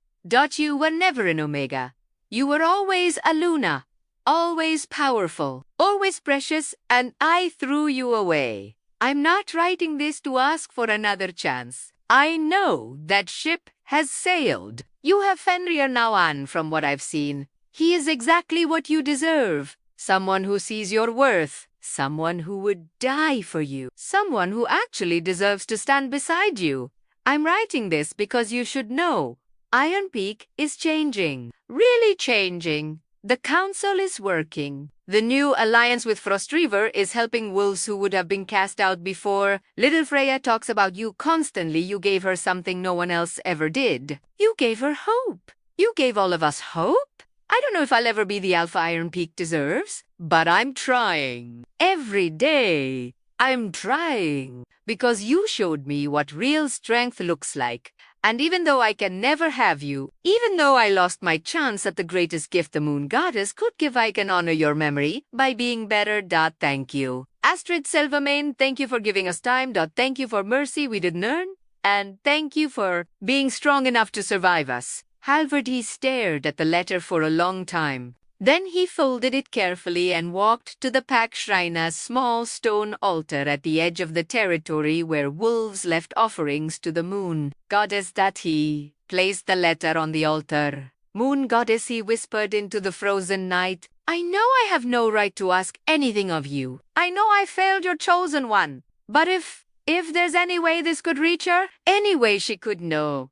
You were never an omega. You were always a Luna, always powerful, always precious, and I threw you away. I'm not writing this to ask for another chance. I know that ship has sailed. You have Fenrir now on from what I've seen. He is exactly what you deserve. Someone who sees your worth. Someone who would die for you. Someone who actually deserves to stand beside you. I'm writing this because you should know. Iron Peak is changing. Really changing. The council is working. The new alliance with Frostreaver is helping wolves who would have been cast out before. Little Freya talks about you constantly. You gave her something no one else ever did. You gave her hope. You gave all of us hope? I don't know if I'll ever be the Alpha Iron Peak deserves, but I'm trying. Every day, I'm trying. Because you showed me what real strength looks like. And even though I can never have you, even though I lost my chance at the greatest gift the moon goddess could give, I can honor your memory by being better. Thank you. Astrid Silvermane, thank you for giving us time. Thank you for mercy we didn't earn. And thank you for being strong enough to survive us. Halvard, he stared at the letter for a long time. Then he folded it carefully and walked to the Pack Shrine's small stone altar at the edge of the territory where wolves left offerings to the moon goddess. He placed the letter on the altar. Moon goddess, he whispered into the frozen night, I know I have no right to ask anything of you. I know I failed your chosen one. But if there's any way this could reach her, any way she could know.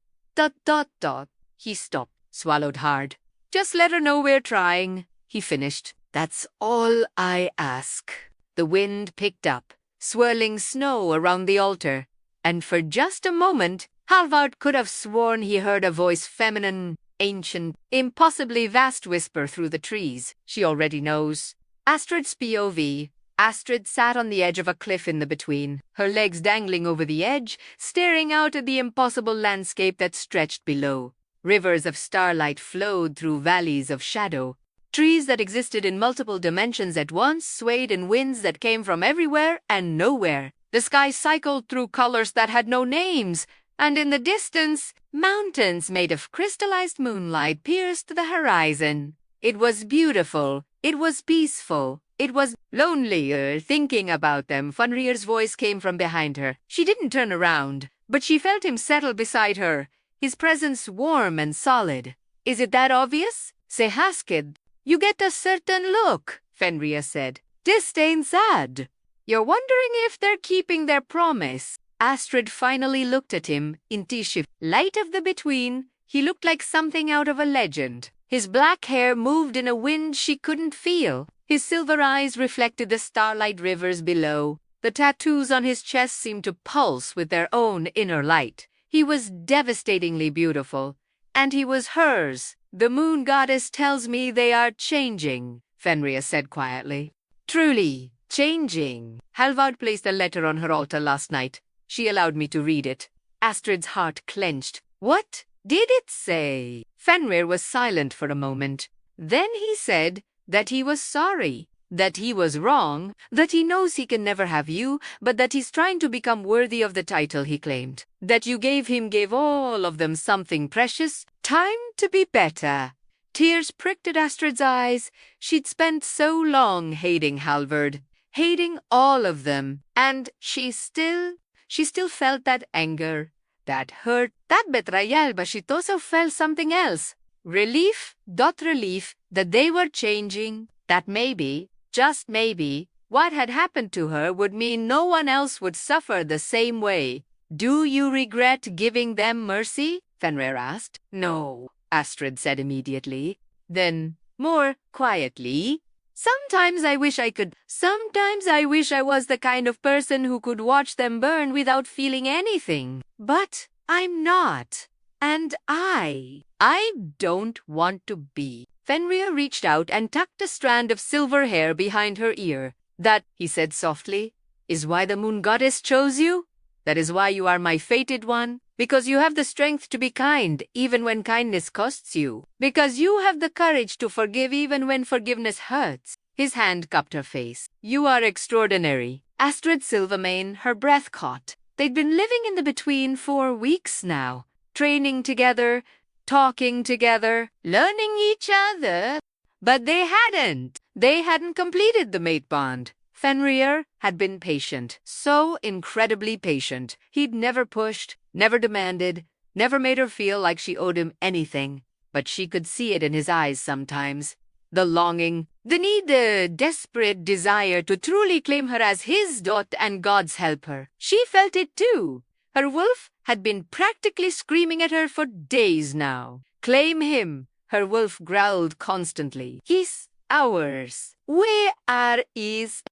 He stopped, swallowed hard. Just let her know we're trying, he finished. That's all I ask. The wind picked up, swirling snow around the altar, and for just a moment, Halvard could have sworn he heard a voice, feminine, ancient, impossibly vast, whisper through the trees. She already knows. Astrid's POV. Astrid sat on the edge of a cliff in the between, her legs dangling over the edge, staring out at the impossible landscape that stretched below. Rivers of starlight flowed through valleys of shadow. Trees that existed in multiple dimensions at once swayed in winds that came from everywhere and nowhere. The sky cycled through colors that had no names, and in the distance, mountains made of crystallized moonlight pierced the horizon. It was beautiful. It was peaceful. It was lonelier thinking about them. Fenrir's voice came from behind her. She didn't turn around, but she felt him settle beside her. His presence warm and solid. Is it that obvious? Say Haskid. You get a certain look, Fenrir said. Disdain sad. You're wondering if they're keeping their promise. Astrid finally looked at him in Tishiv. Light of the between, he looked like something out of a legend. His black hair moved in a wind she couldn't feel. His silver eyes reflected the starlight rivers below. The tattoos on his chest seemed to pulse with their own inner light. He was devastatingly beautiful, and he was hers. The moon goddess tells me they are changing, Fenrir said quietly. Truly, changing. Halvard placed a letter on her altar last night. She allowed me to read it. Astrid's heart clenched. What did it say? Fenrir was silent for a moment. Then he said that he was sorry. That he was wrong, that he knows he can never have you, but that he's trying to become worthy of the title he claimed. That you gave all of them something precious. Time to be better. Tears pricked at Astrid's eyes. She'd spent so long hating Halvard, hating all of them, and she still felt that anger, that hurt, that betrayal, but she also felt something else. Relief that they were changing, that maybe, just maybe, what had happened to her would mean no one else would suffer the same way. Do you regret giving them mercy? Fenrir asked. No, Astrid said immediately. Then, more quietly, sometimes I wish I was the kind of person who could watch them burn without feeling anything. But I'm not. And I don't want to be. Fenrir reached out and tucked a strand of silver hair behind her ear. That, he said softly, is why the moon goddess chose you? That is why you are my fated one? Because you have the strength to be kind, even when kindness costs you. Because you have the courage to forgive even when forgiveness hurts. His hand cupped her face. You are extraordinary. Astrid Silvermane, her breath caught. They'd been living in the between for weeks now. Training together, talking together, learning each other. But they hadn't. They hadn't completed the mate bond. Fenrir had been patient, so incredibly patient. He'd never pushed, never demanded, never made her feel like she owed him anything. But she could see it in his eyes sometimes. The longing, the need, the desperate desire to truly claim her as his dot and God's helper. She felt it too. Her wolf had been practically screaming at her for days now. Claim him, her wolf growled constantly. He's ours. Where is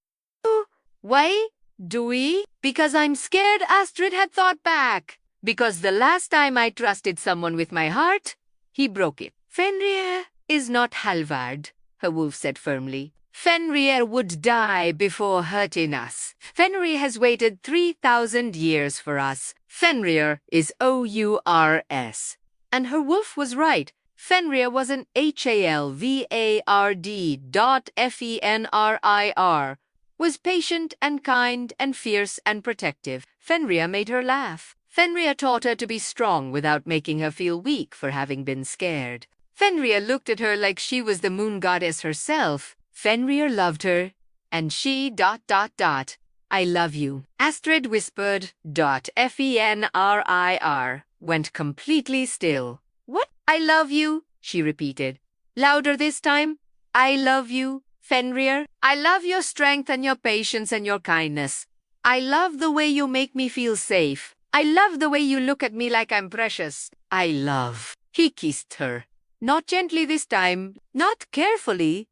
you? Why do we? Because I'm scared, Astrid had thought back. Because the last time I trusted someone with my heart, he broke it. Fenrir is not Halvard, her wolf said firmly. Fenrir would die before hurting us. Fenrir has waited 3,000 years for us. Fenrir is OURS. And her wolf was right. Fenrir was an HALVARD.FENRIR. Was patient and kind and fierce and protective. Fenrir made her laugh. Fenrir taught her to be strong without making her feel weak for having been scared. Fenrir looked at her like she was the moon goddess herself. Fenrir loved her, and she ... I love you. Astrid whispered. FENRIR went completely still. What? I love you, she repeated. Louder this time. I love you, Fenrir. I love your strength and your patience and your kindness. I love the way you make me feel safe. I love the way you look at me like I'm precious. I love. He kissed her. Not gently this time, not carefully,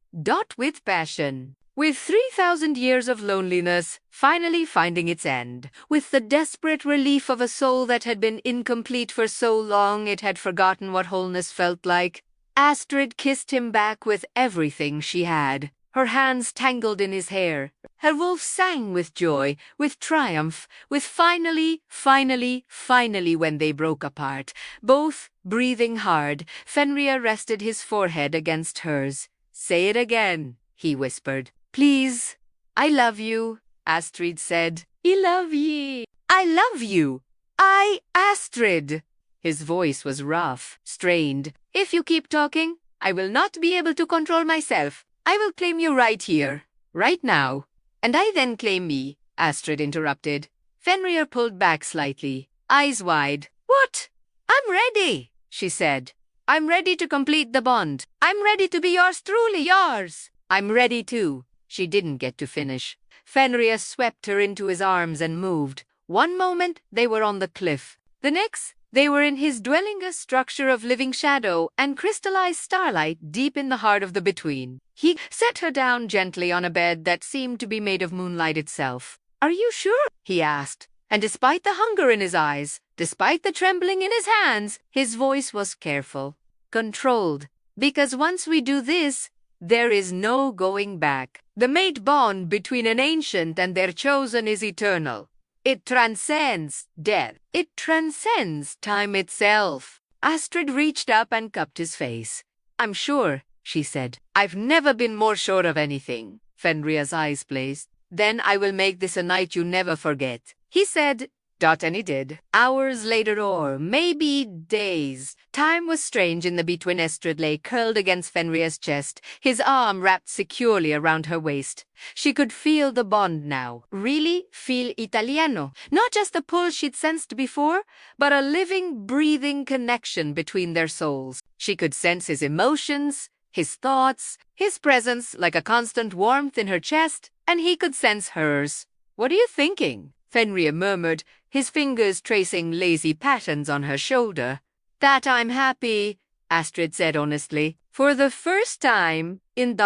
with passion. With 3,000 years of loneliness finally finding its end, with the desperate relief of a soul that had been incomplete for so long it had forgotten what wholeness felt like, Astrid kissed him back with everything she had. Her hands tangled in his hair. Her wolf sang with joy, with triumph, with finally when they broke apart. Both breathing hard, Fenrir rested his forehead against hers. Say it again, he whispered. Please. I love you, Astrid said. I love ye. I love you. Astrid. His voice was rough, strained. If you keep talking, I will not be able to control myself. I will claim you right here, right now. And I then claim me, Astrid interrupted. Fenrir pulled back slightly, eyes wide. What? I'm ready, she said. I'm ready to complete the bond. I'm ready to be yours, truly yours. I'm ready too. She didn't get to finish. Fenrir swept her into his arms and moved. One moment, they were on the cliff. The next, they were in his dwelling, a structure of living shadow and crystallized starlight deep in the heart of the between. He set her down gently on a bed that seemed to be made of moonlight itself. Are you sure? He asked. And despite the hunger in his eyes, despite the trembling in his hands, his voice was careful, controlled. Because once we do this, there is no going back. The mate bond between an ancient and their chosen is eternal. It transcends death. It transcends time itself. Astrid reached up and cupped his face. I'm sure, she said. I've never been more sure of anything. Fenrir's eyes blazed. Then I will make this a night you never forget. He said, and he did. Hours later, or maybe days. Time was strange in the between. Astrid lay curled against Fenrir's chest, his arm wrapped securely around her waist. She could feel the bond now. Really feel Italiano. Not just the pull she'd sensed before, but a living, breathing connection between their souls. She could sense his emotions, his thoughts, his presence like a constant warmth in her chest, and he could sense hers. What are you thinking? Fenrir murmured, his fingers tracing lazy patterns on her shoulder. That I'm happy, Astrid said honestly. For the first time in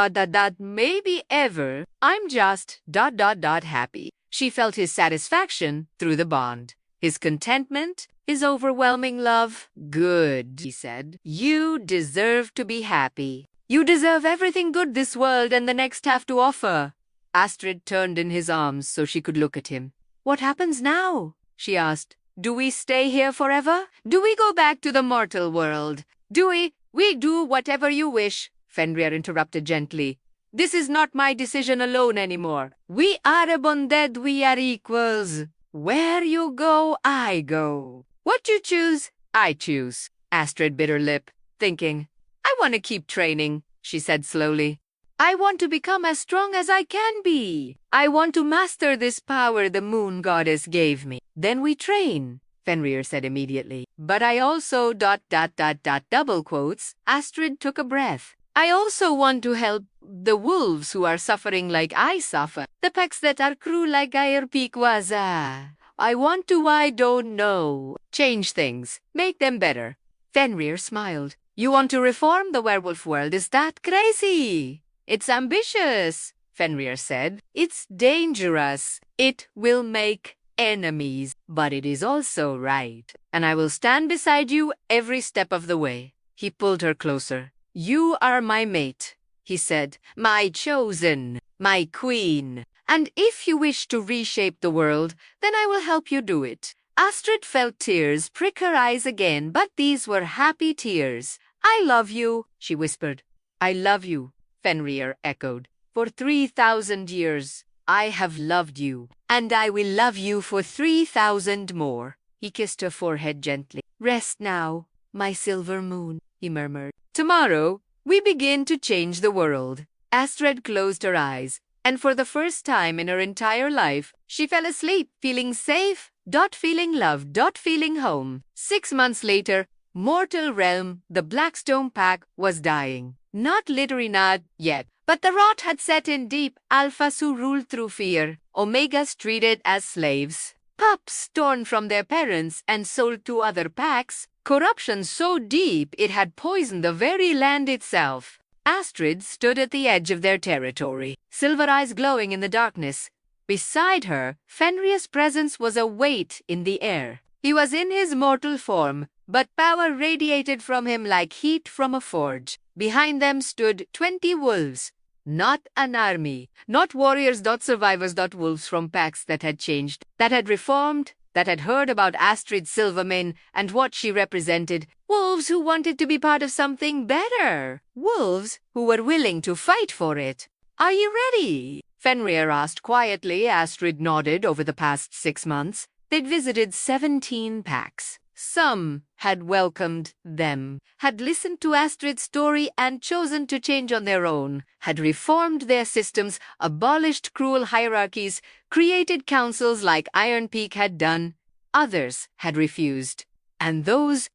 maybe ever, I'm just happy. She felt his satisfaction through the bond, his contentment, his overwhelming love. Good, he said. You deserve to be happy. You deserve everything good this world and the next have to offer. Astrid turned in his arms so she could look at him. What happens now? She asked. Do we stay here forever? Do we go back to the mortal world? Do we do whatever you wish, Fenrir interrupted gently. This is not my decision alone anymore. We are bonded, we are equals. Where you go, I go. What you choose, I choose. Astrid bit her lip, thinking, I want to keep training, she said slowly. I want to become as strong as I can be. I want to master this power the moon goddess gave me. Then we train, Fenrir said immediately. But I also ... double quotes. Astrid took a breath. I also want to help the wolves who are suffering like I suffer. The packs that are cruel like Geirpikwaza. I want to, I don't know, change things, make them better. Fenrir smiled. You want to reform the werewolf world, is that crazy? It's ambitious, Fenrir said. It's dangerous. It will make enemies. But it is also right. And I will stand beside you every step of the way. He pulled her closer. You are my mate, he said. My chosen, my queen. And if you wish to reshape the world, then I will help you do it. Astrid felt tears prick her eyes again, but these were happy tears. I love you, she whispered. I love you, Fenrir echoed. For 3,000 years, I have loved you, and I will love you for 3,000 more. He kissed her forehead gently. Rest now, my silver moon, he murmured. Tomorrow, we begin to change the world. Astrid closed her eyes, and for the first time in her entire life, she fell asleep, feeling safe, feeling loved, feeling home. 6 months later, mortal realm, the Blackstone Pack was dying. Not literally not yet, but the rot had set in deep. Alphas who ruled through fear, Omegas treated as slaves, pups torn from their parents and sold to other packs, corruption so deep it had poisoned the very land itself. Astrid stood at the edge of their territory, silver eyes glowing in the darkness. Beside her, Fenrir's presence was a weight in the air. He was in his mortal form, but power radiated from him like heat from a forge. Behind them stood 20 wolves. Not an army, not warriors, survivors, wolves from packs that had changed, that had reformed, that had heard about Astrid Silvermane and what she represented. Wolves who wanted to be part of something better. Wolves who were willing to fight for it. Are you ready? Fenrir asked quietly. Astrid nodded. Over the past 6 months, they'd visited 17 packs. Some had welcomed them, had listened to Astrid's story and chosen to change on their own, had reformed their systems, abolished cruel hierarchies, created councils like Iron Peak had done. Others had refused. And those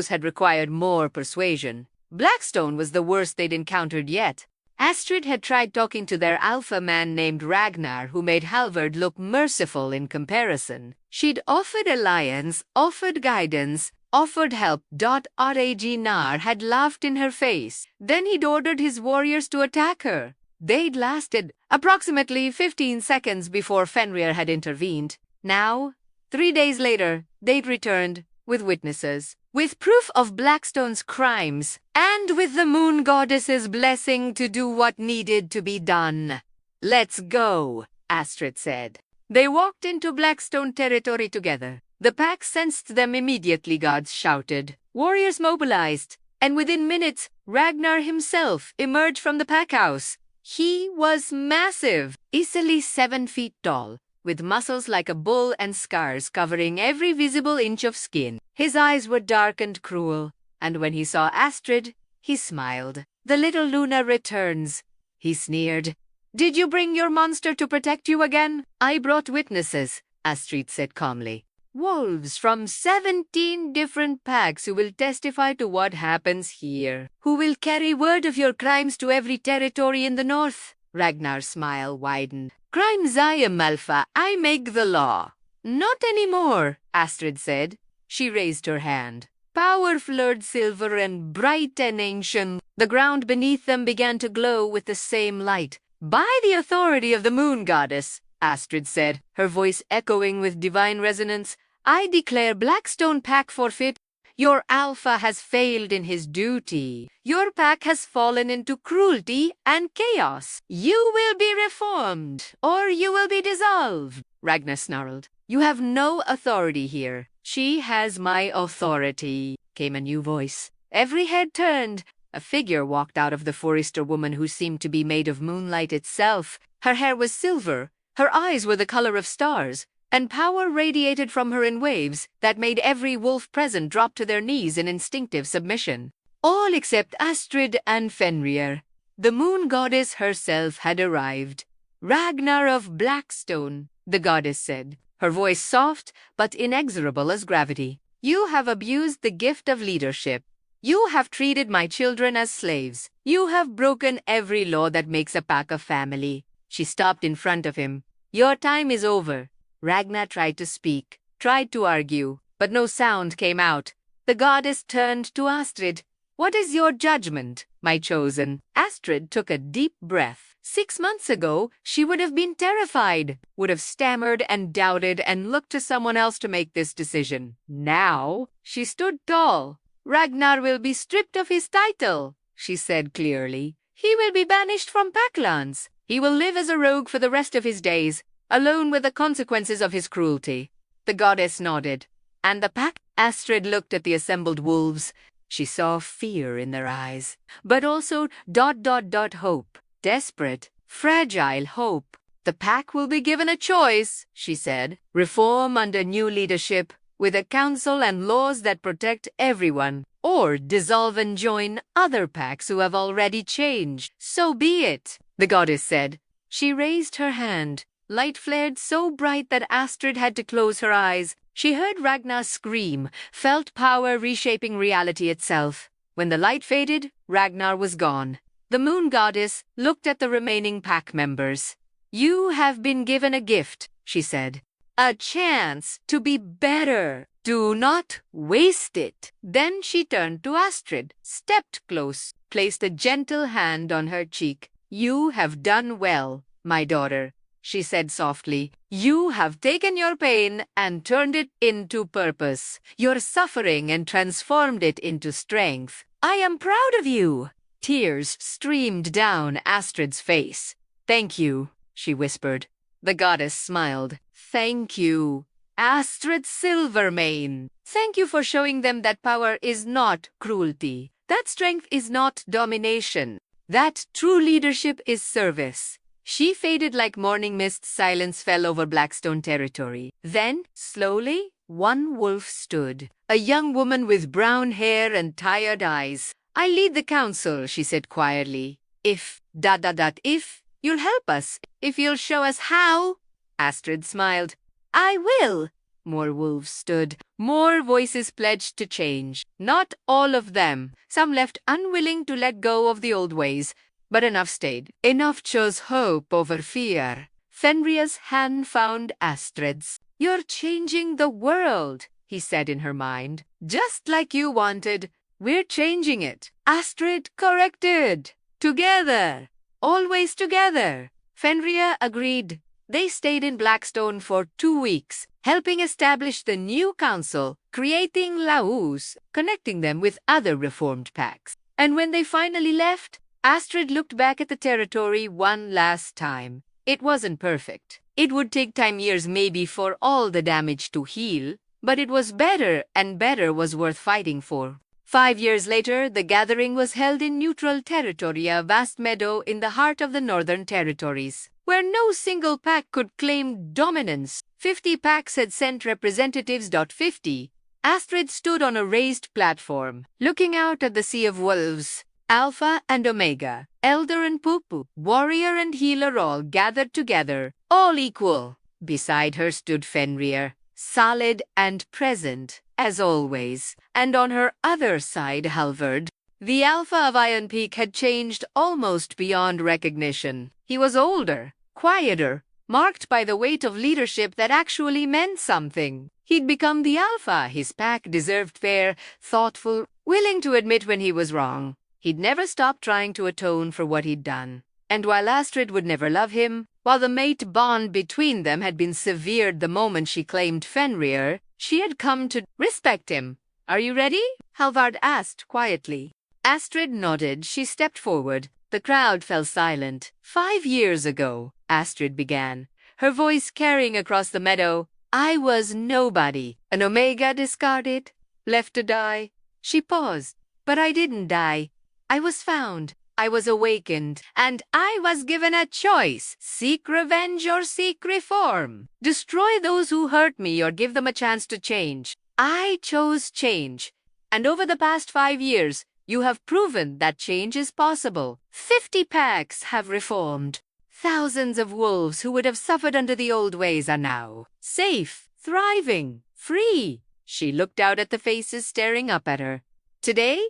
had required more persuasion. Blackstone was the worst they'd encountered yet. Astrid had tried talking to their alpha man named Ragnar, who made Halvard look merciful in comparison. She'd offered alliance, offered guidance, offered help. Ragnar had laughed in her face. Then he'd ordered his warriors to attack her. They'd lasted approximately 15 seconds before Fenrir had intervened. Now, 3 days later, they'd returned with witnesses, with proof of Blackstone's crimes, and with the moon goddess's blessing to do what needed to be done. Let's go, Astrid said. They walked into Blackstone territory together. The pack sensed them immediately, guards shouted. Warriors mobilized, and within minutes, Ragnar himself emerged from the pack house. He was massive, easily 7 feet tall, with muscles like a bull and scars covering every visible inch of skin. His eyes were dark and cruel, and when he saw Astrid, he smiled. The little Luna returns, he sneered. Did you bring your monster to protect you again? I brought witnesses, Astrid said calmly. Wolves from 17 different packs who will testify to what happens here, who will carry word of your crimes to every territory in the north. Ragnar's smile widened. Crimes I am Alpha, I make the law. Not anymore, Astrid said. She raised her hand. Power flowed silver and bright and ancient. The ground beneath them began to glow with the same light. By the authority of the moon goddess, Astrid said, her voice echoing with divine resonance, I declare Blackstone Pack forfeit. Your alpha has failed in his duty. Your pack has fallen into cruelty and chaos. You will be reformed, or you will be dissolved. Ragnar snarled. You have no authority here. She has my authority, came a new voice. Every head turned. A figure walked out of the Forester woman who seemed to be made of moonlight itself. Her hair was silver. Her eyes were the color of stars, and power radiated from her in waves that made every wolf present drop to their knees in instinctive submission. All except Astrid and Fenrir. The moon goddess herself had arrived. Ragnar of Blackstone, the goddess said, her voice soft but inexorable as gravity. You have abused the gift of leadership. You have treated my children as slaves. You have broken every law that makes a pack a family. She stopped in front of him. Your time is over. Ragnar tried to speak, tried to argue, but no sound came out. The goddess turned to Astrid. What is your judgment, my chosen? Astrid took a deep breath. 6 months ago, she would have been terrified, would have stammered and doubted and looked to someone else to make this decision. Now, she stood tall. Ragnar will be stripped of his title, she said clearly. He will be banished from Packlands. He will live as a rogue for the rest of his days, alone with the consequences of his cruelty. The goddess nodded. And the pack? Astrid looked at the assembled wolves. She saw fear in their eyes, but also ... hope. Desperate, fragile hope. The pack will be given a choice, she said. Reform under new leadership, with a council and laws that protect everyone, or dissolve and join other packs who have already changed. So be it, the goddess said. She raised her hand. Light flared so bright that Astrid had to close her eyes. She heard Ragnar scream, felt power reshaping reality itself. When the light faded, Ragnar was gone. The moon goddess looked at the remaining pack members. You have been given a gift, she said. A chance to be better. Do not waste it. Then she turned to Astrid, stepped close, placed a gentle hand on her cheek. You have done well, my daughter, she said softly. You have taken your pain and turned it into purpose, your suffering and transformed it into strength. I am proud of you. Tears streamed down Astrid's face. Thank you, she whispered. The goddess smiled. Thank you, Astrid Silvermane. Thank you for showing them that power is not cruelty. That strength is not domination. That true leadership is service. She faded like morning mist. Silence fell over Blackstone territory. Then, slowly, one wolf stood. A young woman with brown hair and tired eyes. I lead the council, she said quietly. If, if, you'll help us. If you'll show us how. Astrid smiled. I will. More wolves stood. More voices pledged to change. Not all of them. Some left unwilling to let go of the old ways. But enough stayed. Enough chose hope over fear. Fenrir's hand found Astrid's. You're changing the world, he said in her mind. Just like you wanted. We're changing it. Astrid corrected. Together. Always together. Fenrir agreed. They stayed in Blackstone for 2 weeks, helping establish the new council, creating Laus, connecting them with other reformed packs. And when they finally left, Astrid looked back at the territory one last time. It wasn't perfect. It would take time, years maybe, for all the damage to heal, but it was better, and better was worth fighting for. 5 years later, the gathering was held in neutral territory, a vast meadow in the heart of the Northern Territories, where no single pack could claim dominance. 50 packs had sent representatives. 50. Astrid stood on a raised platform, looking out at the sea of wolves. Alpha and Omega, Elder and Pupu, warrior and healer all gathered together, all equal. Beside her stood Fenrir, solid and present, as always, and on her other side Halvard. The Alpha of Iron Peak had changed almost beyond recognition. He was older, quieter, marked by the weight of leadership that actually meant something. He'd become the alpha his pack deserved, fair, thoughtful, willing to admit when he was wrong. He'd never stop trying to atone for what he'd done. And while Astrid would never love him, while the mate bond between them had been severed the moment she claimed Fenrir, she had come to respect him. "Are you ready?" Halvard asked quietly. Astrid nodded. She stepped forward. The crowd fell silent. 5 years ago, Astrid began, her voice carrying across the meadow, I was nobody, an Omega discarded, left to die. She paused. But I didn't die. I was found. I was awakened, and I was given a choice. Seek revenge or seek reform. Destroy those who hurt me or give them a chance to change. I chose change. And over the past 5 years, you have proven that change is possible. 50 packs have reformed. Thousands of wolves who would have suffered under the old ways are now safe, thriving, free. She looked out at the faces staring up at her. Today,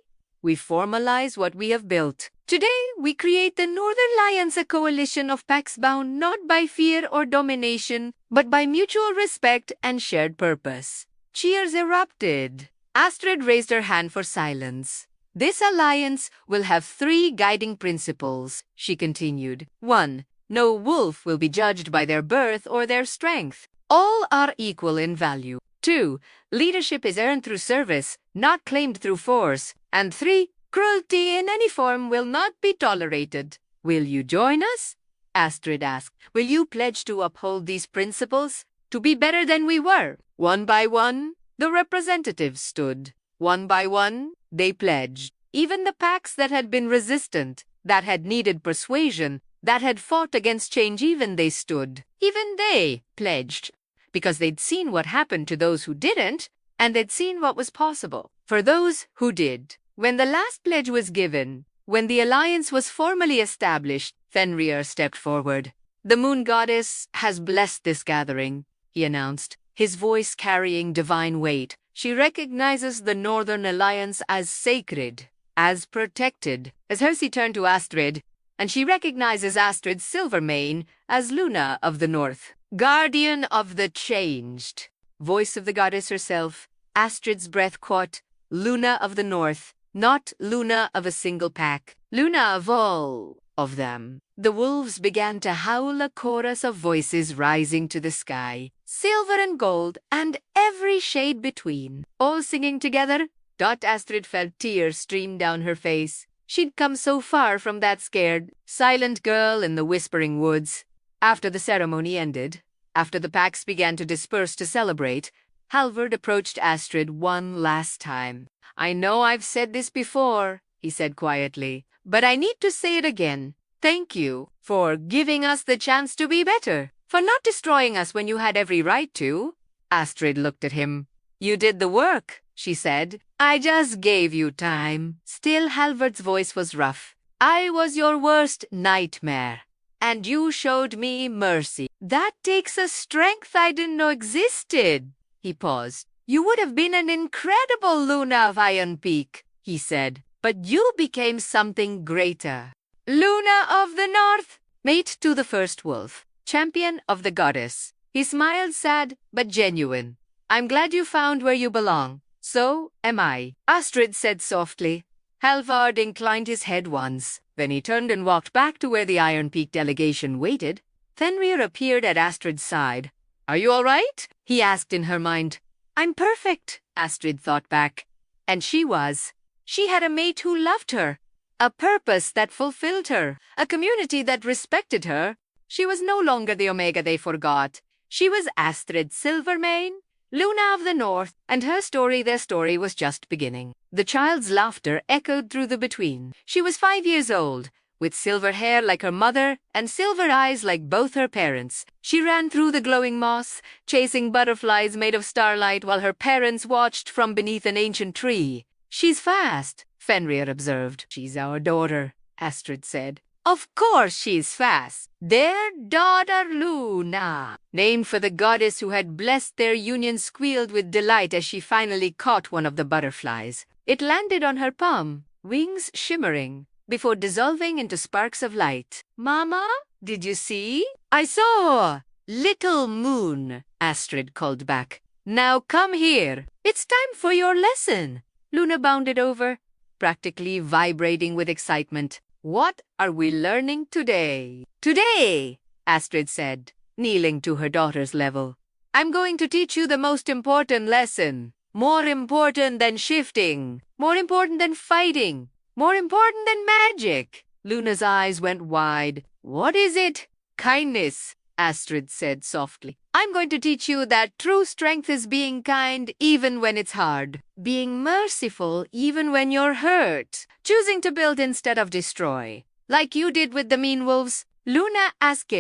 we formalize what we have built. Today, we create the Northern Alliance, a coalition of packs bound not by fear or domination, but by mutual respect and shared purpose. Cheers erupted. Astrid raised her hand for silence. This alliance will have 3 guiding principles, she continued. 1. No wolf will be judged by their birth or their strength. All are equal in value. 2. Leadership is earned through service, not claimed through force. And 3. Cruelty in any form will not be tolerated. Will you join us? Astrid asked. Will you pledge to uphold these principles? To be better than we were? One by one, the representatives stood. One by one, they pledged. Even the packs that had been resistant, that had needed persuasion, that had fought against change, even they stood. Even they pledged. Because they'd seen what happened to those who didn't, and they'd seen what was possible for those who did. When the last pledge was given, when the alliance was formally established, Fenrir stepped forward. The moon goddess has blessed this gathering, he announced, his voice carrying divine weight. She recognizes the Northern Alliance as sacred, as protected. As Hersi turned to Astrid, and she recognizes Astrid Silvermane as Luna of the North, guardian of the changed. Voice of the goddess herself, Astrid's breath caught. Luna of the North, not Luna of a single pack. Luna of all of them. The wolves began to howl, a chorus of voices rising to the sky. Silver and gold, and every shade between. All singing together. Astrid felt tears stream down her face. She'd come so far from that scared, silent girl in the whispering woods. After the ceremony ended, after the packs began to disperse to celebrate, Halvard approached Astrid one last time. I know I've said this before, he said quietly, but I need to say it again. Thank you for giving us the chance to be better, for not destroying us when you had every right to. Astrid looked at him. You did the work, she said. I just gave you time. Still, Halvard's voice was rough. I was your worst nightmare, and you showed me mercy. That takes a strength I didn't know existed. He paused. You would have been an incredible Luna of Iron Peak, he said, but you became something greater. Luna of the North, mate to the first wolf, champion of the goddess. He smiled, sad but genuine. I'm glad you found where you belong. So am I, Astrid said softly. Halvard inclined his head once. Then he turned and walked back to where the Iron Peak delegation waited. Fenrir appeared at Astrid's side. Are you all right? He asked in her mind. I'm perfect, Astrid thought back. And she was. She had a mate who loved her, a purpose that fulfilled her, a community that respected her. She was no longer the Omega they forgot. She was Astrid Silvermane, Luna of the North, and her story, their story, was just beginning. The child's laughter echoed through the between. She was 5 years old, with silver hair like her mother and silver eyes like both her parents. She ran through the glowing moss, chasing butterflies made of starlight while her parents watched from beneath an ancient tree. She's fast, Fenrir observed. She's our daughter, Astrid said. Of course she's fast. Their daughter Luna, named for the goddess who had blessed their union, squealed with delight as she finally caught one of the butterflies. It landed on her palm, wings shimmering, before dissolving into sparks of light. Mama, did you see? I saw, Little moon, Astrid called back. Now come here. It's time for your lesson. Luna bounded over, practically vibrating with excitement. What are we learning today? Today, Astrid said, kneeling to her daughter's level. I'm going to teach you the most important lesson. More important than shifting. More important than fighting. More important than magic. Luna's eyes went wide. What is it? Kindness, Astrid said softly. I'm going to teach you that true strength is being kind even when it's hard. Being merciful even when you're hurt. Choosing to build instead of destroy. Like you did with the mean wolves. Luna asked.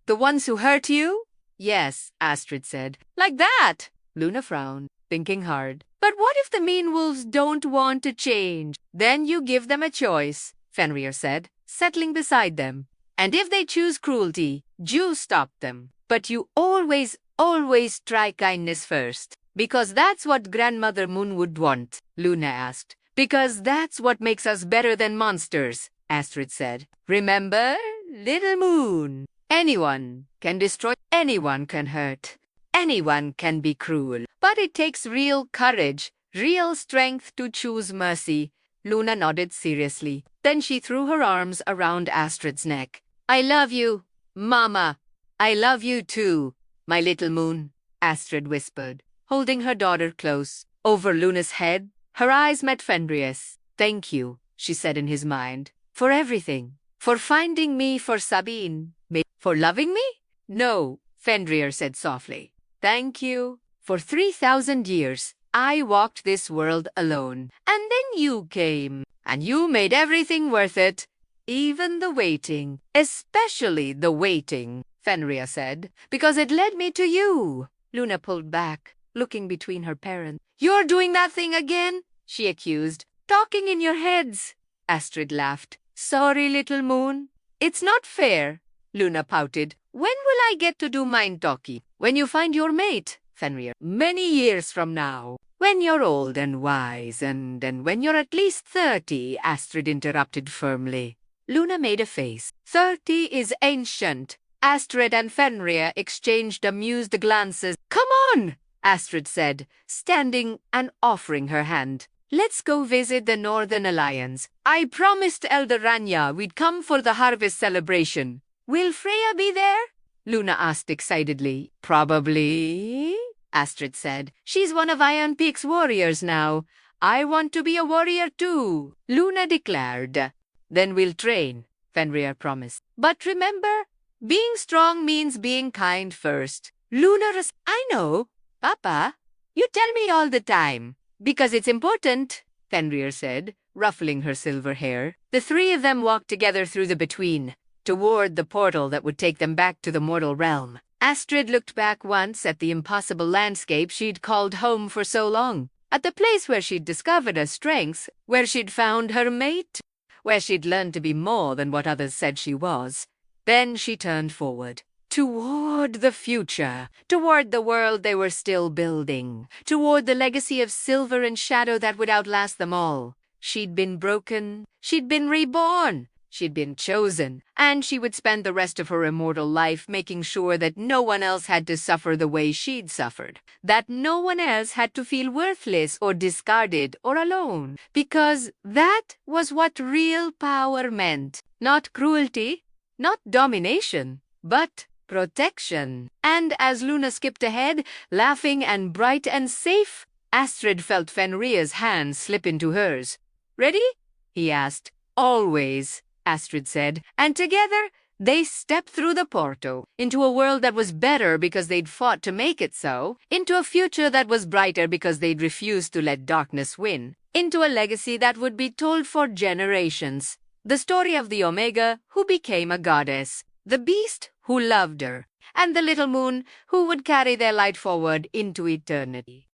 The ones who hurt you? Yes, Astrid said. Like that. Luna frowned, thinking hard. But what if the mean wolves don't want to change? Then you give them a choice, Fenrir said, settling beside them. And if they choose cruelty, you stop them. But you always try kindness first. Because that's what Grandmother Moon would want, Luna asked. Because that's what makes us better than monsters, Astrid said. Remember, little moon. Anyone can destroy, anyone can hurt, anyone can be cruel. But it takes real courage, real strength to choose mercy. Luna nodded seriously. Then she threw her arms around Astrid's neck. I love you, Mama. I love you too, my little moon, Astrid whispered, holding her daughter close. Over Luna's head, her eyes met Fenrir's. Thank you, she said in his mind, for everything. For finding me for Sabine. For loving me? No, Fenrir said softly. Thank you. For 3,000 years, I walked this world alone. And then you came. And you made everything worth it. Even the waiting. Especially the waiting, Fenrir said. Because it led me to you. Luna pulled back, looking between her parents. You're doing that thing again? She accused. Talking in your heads. Astrid laughed. Sorry, little moon. It's not fair. Luna pouted. When will I get to do mind talkie? When you find your mate, Fenrir. Many years from now. When you're old and wise and when you're at least 30, Astrid interrupted firmly. Luna made a face. 30 is ancient. Astrid and Fenrir exchanged amused glances. Come on, Astrid said, standing and offering her hand. Let's go visit the Northern Alliance. I promised Elder Ranya we'd come for the harvest celebration. Will Freya be there? Luna asked excitedly. Probably, Astrid said. She's one of Iron Peak's warriors now. I want to be a warrior too, Luna declared. Then we'll train, Fenrir promised. But remember, being strong means being kind first. I know, Papa. You tell me all the time. Because it's important, Fenrir said, ruffling her silver hair. The three of them walked together through the between, toward the portal that would take them back to the mortal realm. Astrid looked back once at the impossible landscape she'd called home for so long, at the place where she'd discovered her strengths, where she'd found her mate, where she'd learned to be more than what others said she was. Then she turned forward, toward the future, toward the world they were still building, toward the legacy of silver and shadow that would outlast them all. She'd been broken, she'd been reborn. She'd been chosen, and she would spend the rest of her immortal life making sure that no one else had to suffer the way she'd suffered, that no one else had to feel worthless or discarded or alone, because that was what real power meant. Not cruelty, not domination, but protection. And as Luna skipped ahead, laughing and bright and safe, Astrid felt Fenrir's hand slip into hers. Ready? He asked. Always, Astrid said, and together they stepped through the portal, into a world that was better because they'd fought to make it so, into a future that was brighter because they'd refused to let darkness win, into a legacy that would be told for generations. The story of the Omega who became a goddess, the beast who loved her, and the little moon who would carry their light forward into eternity.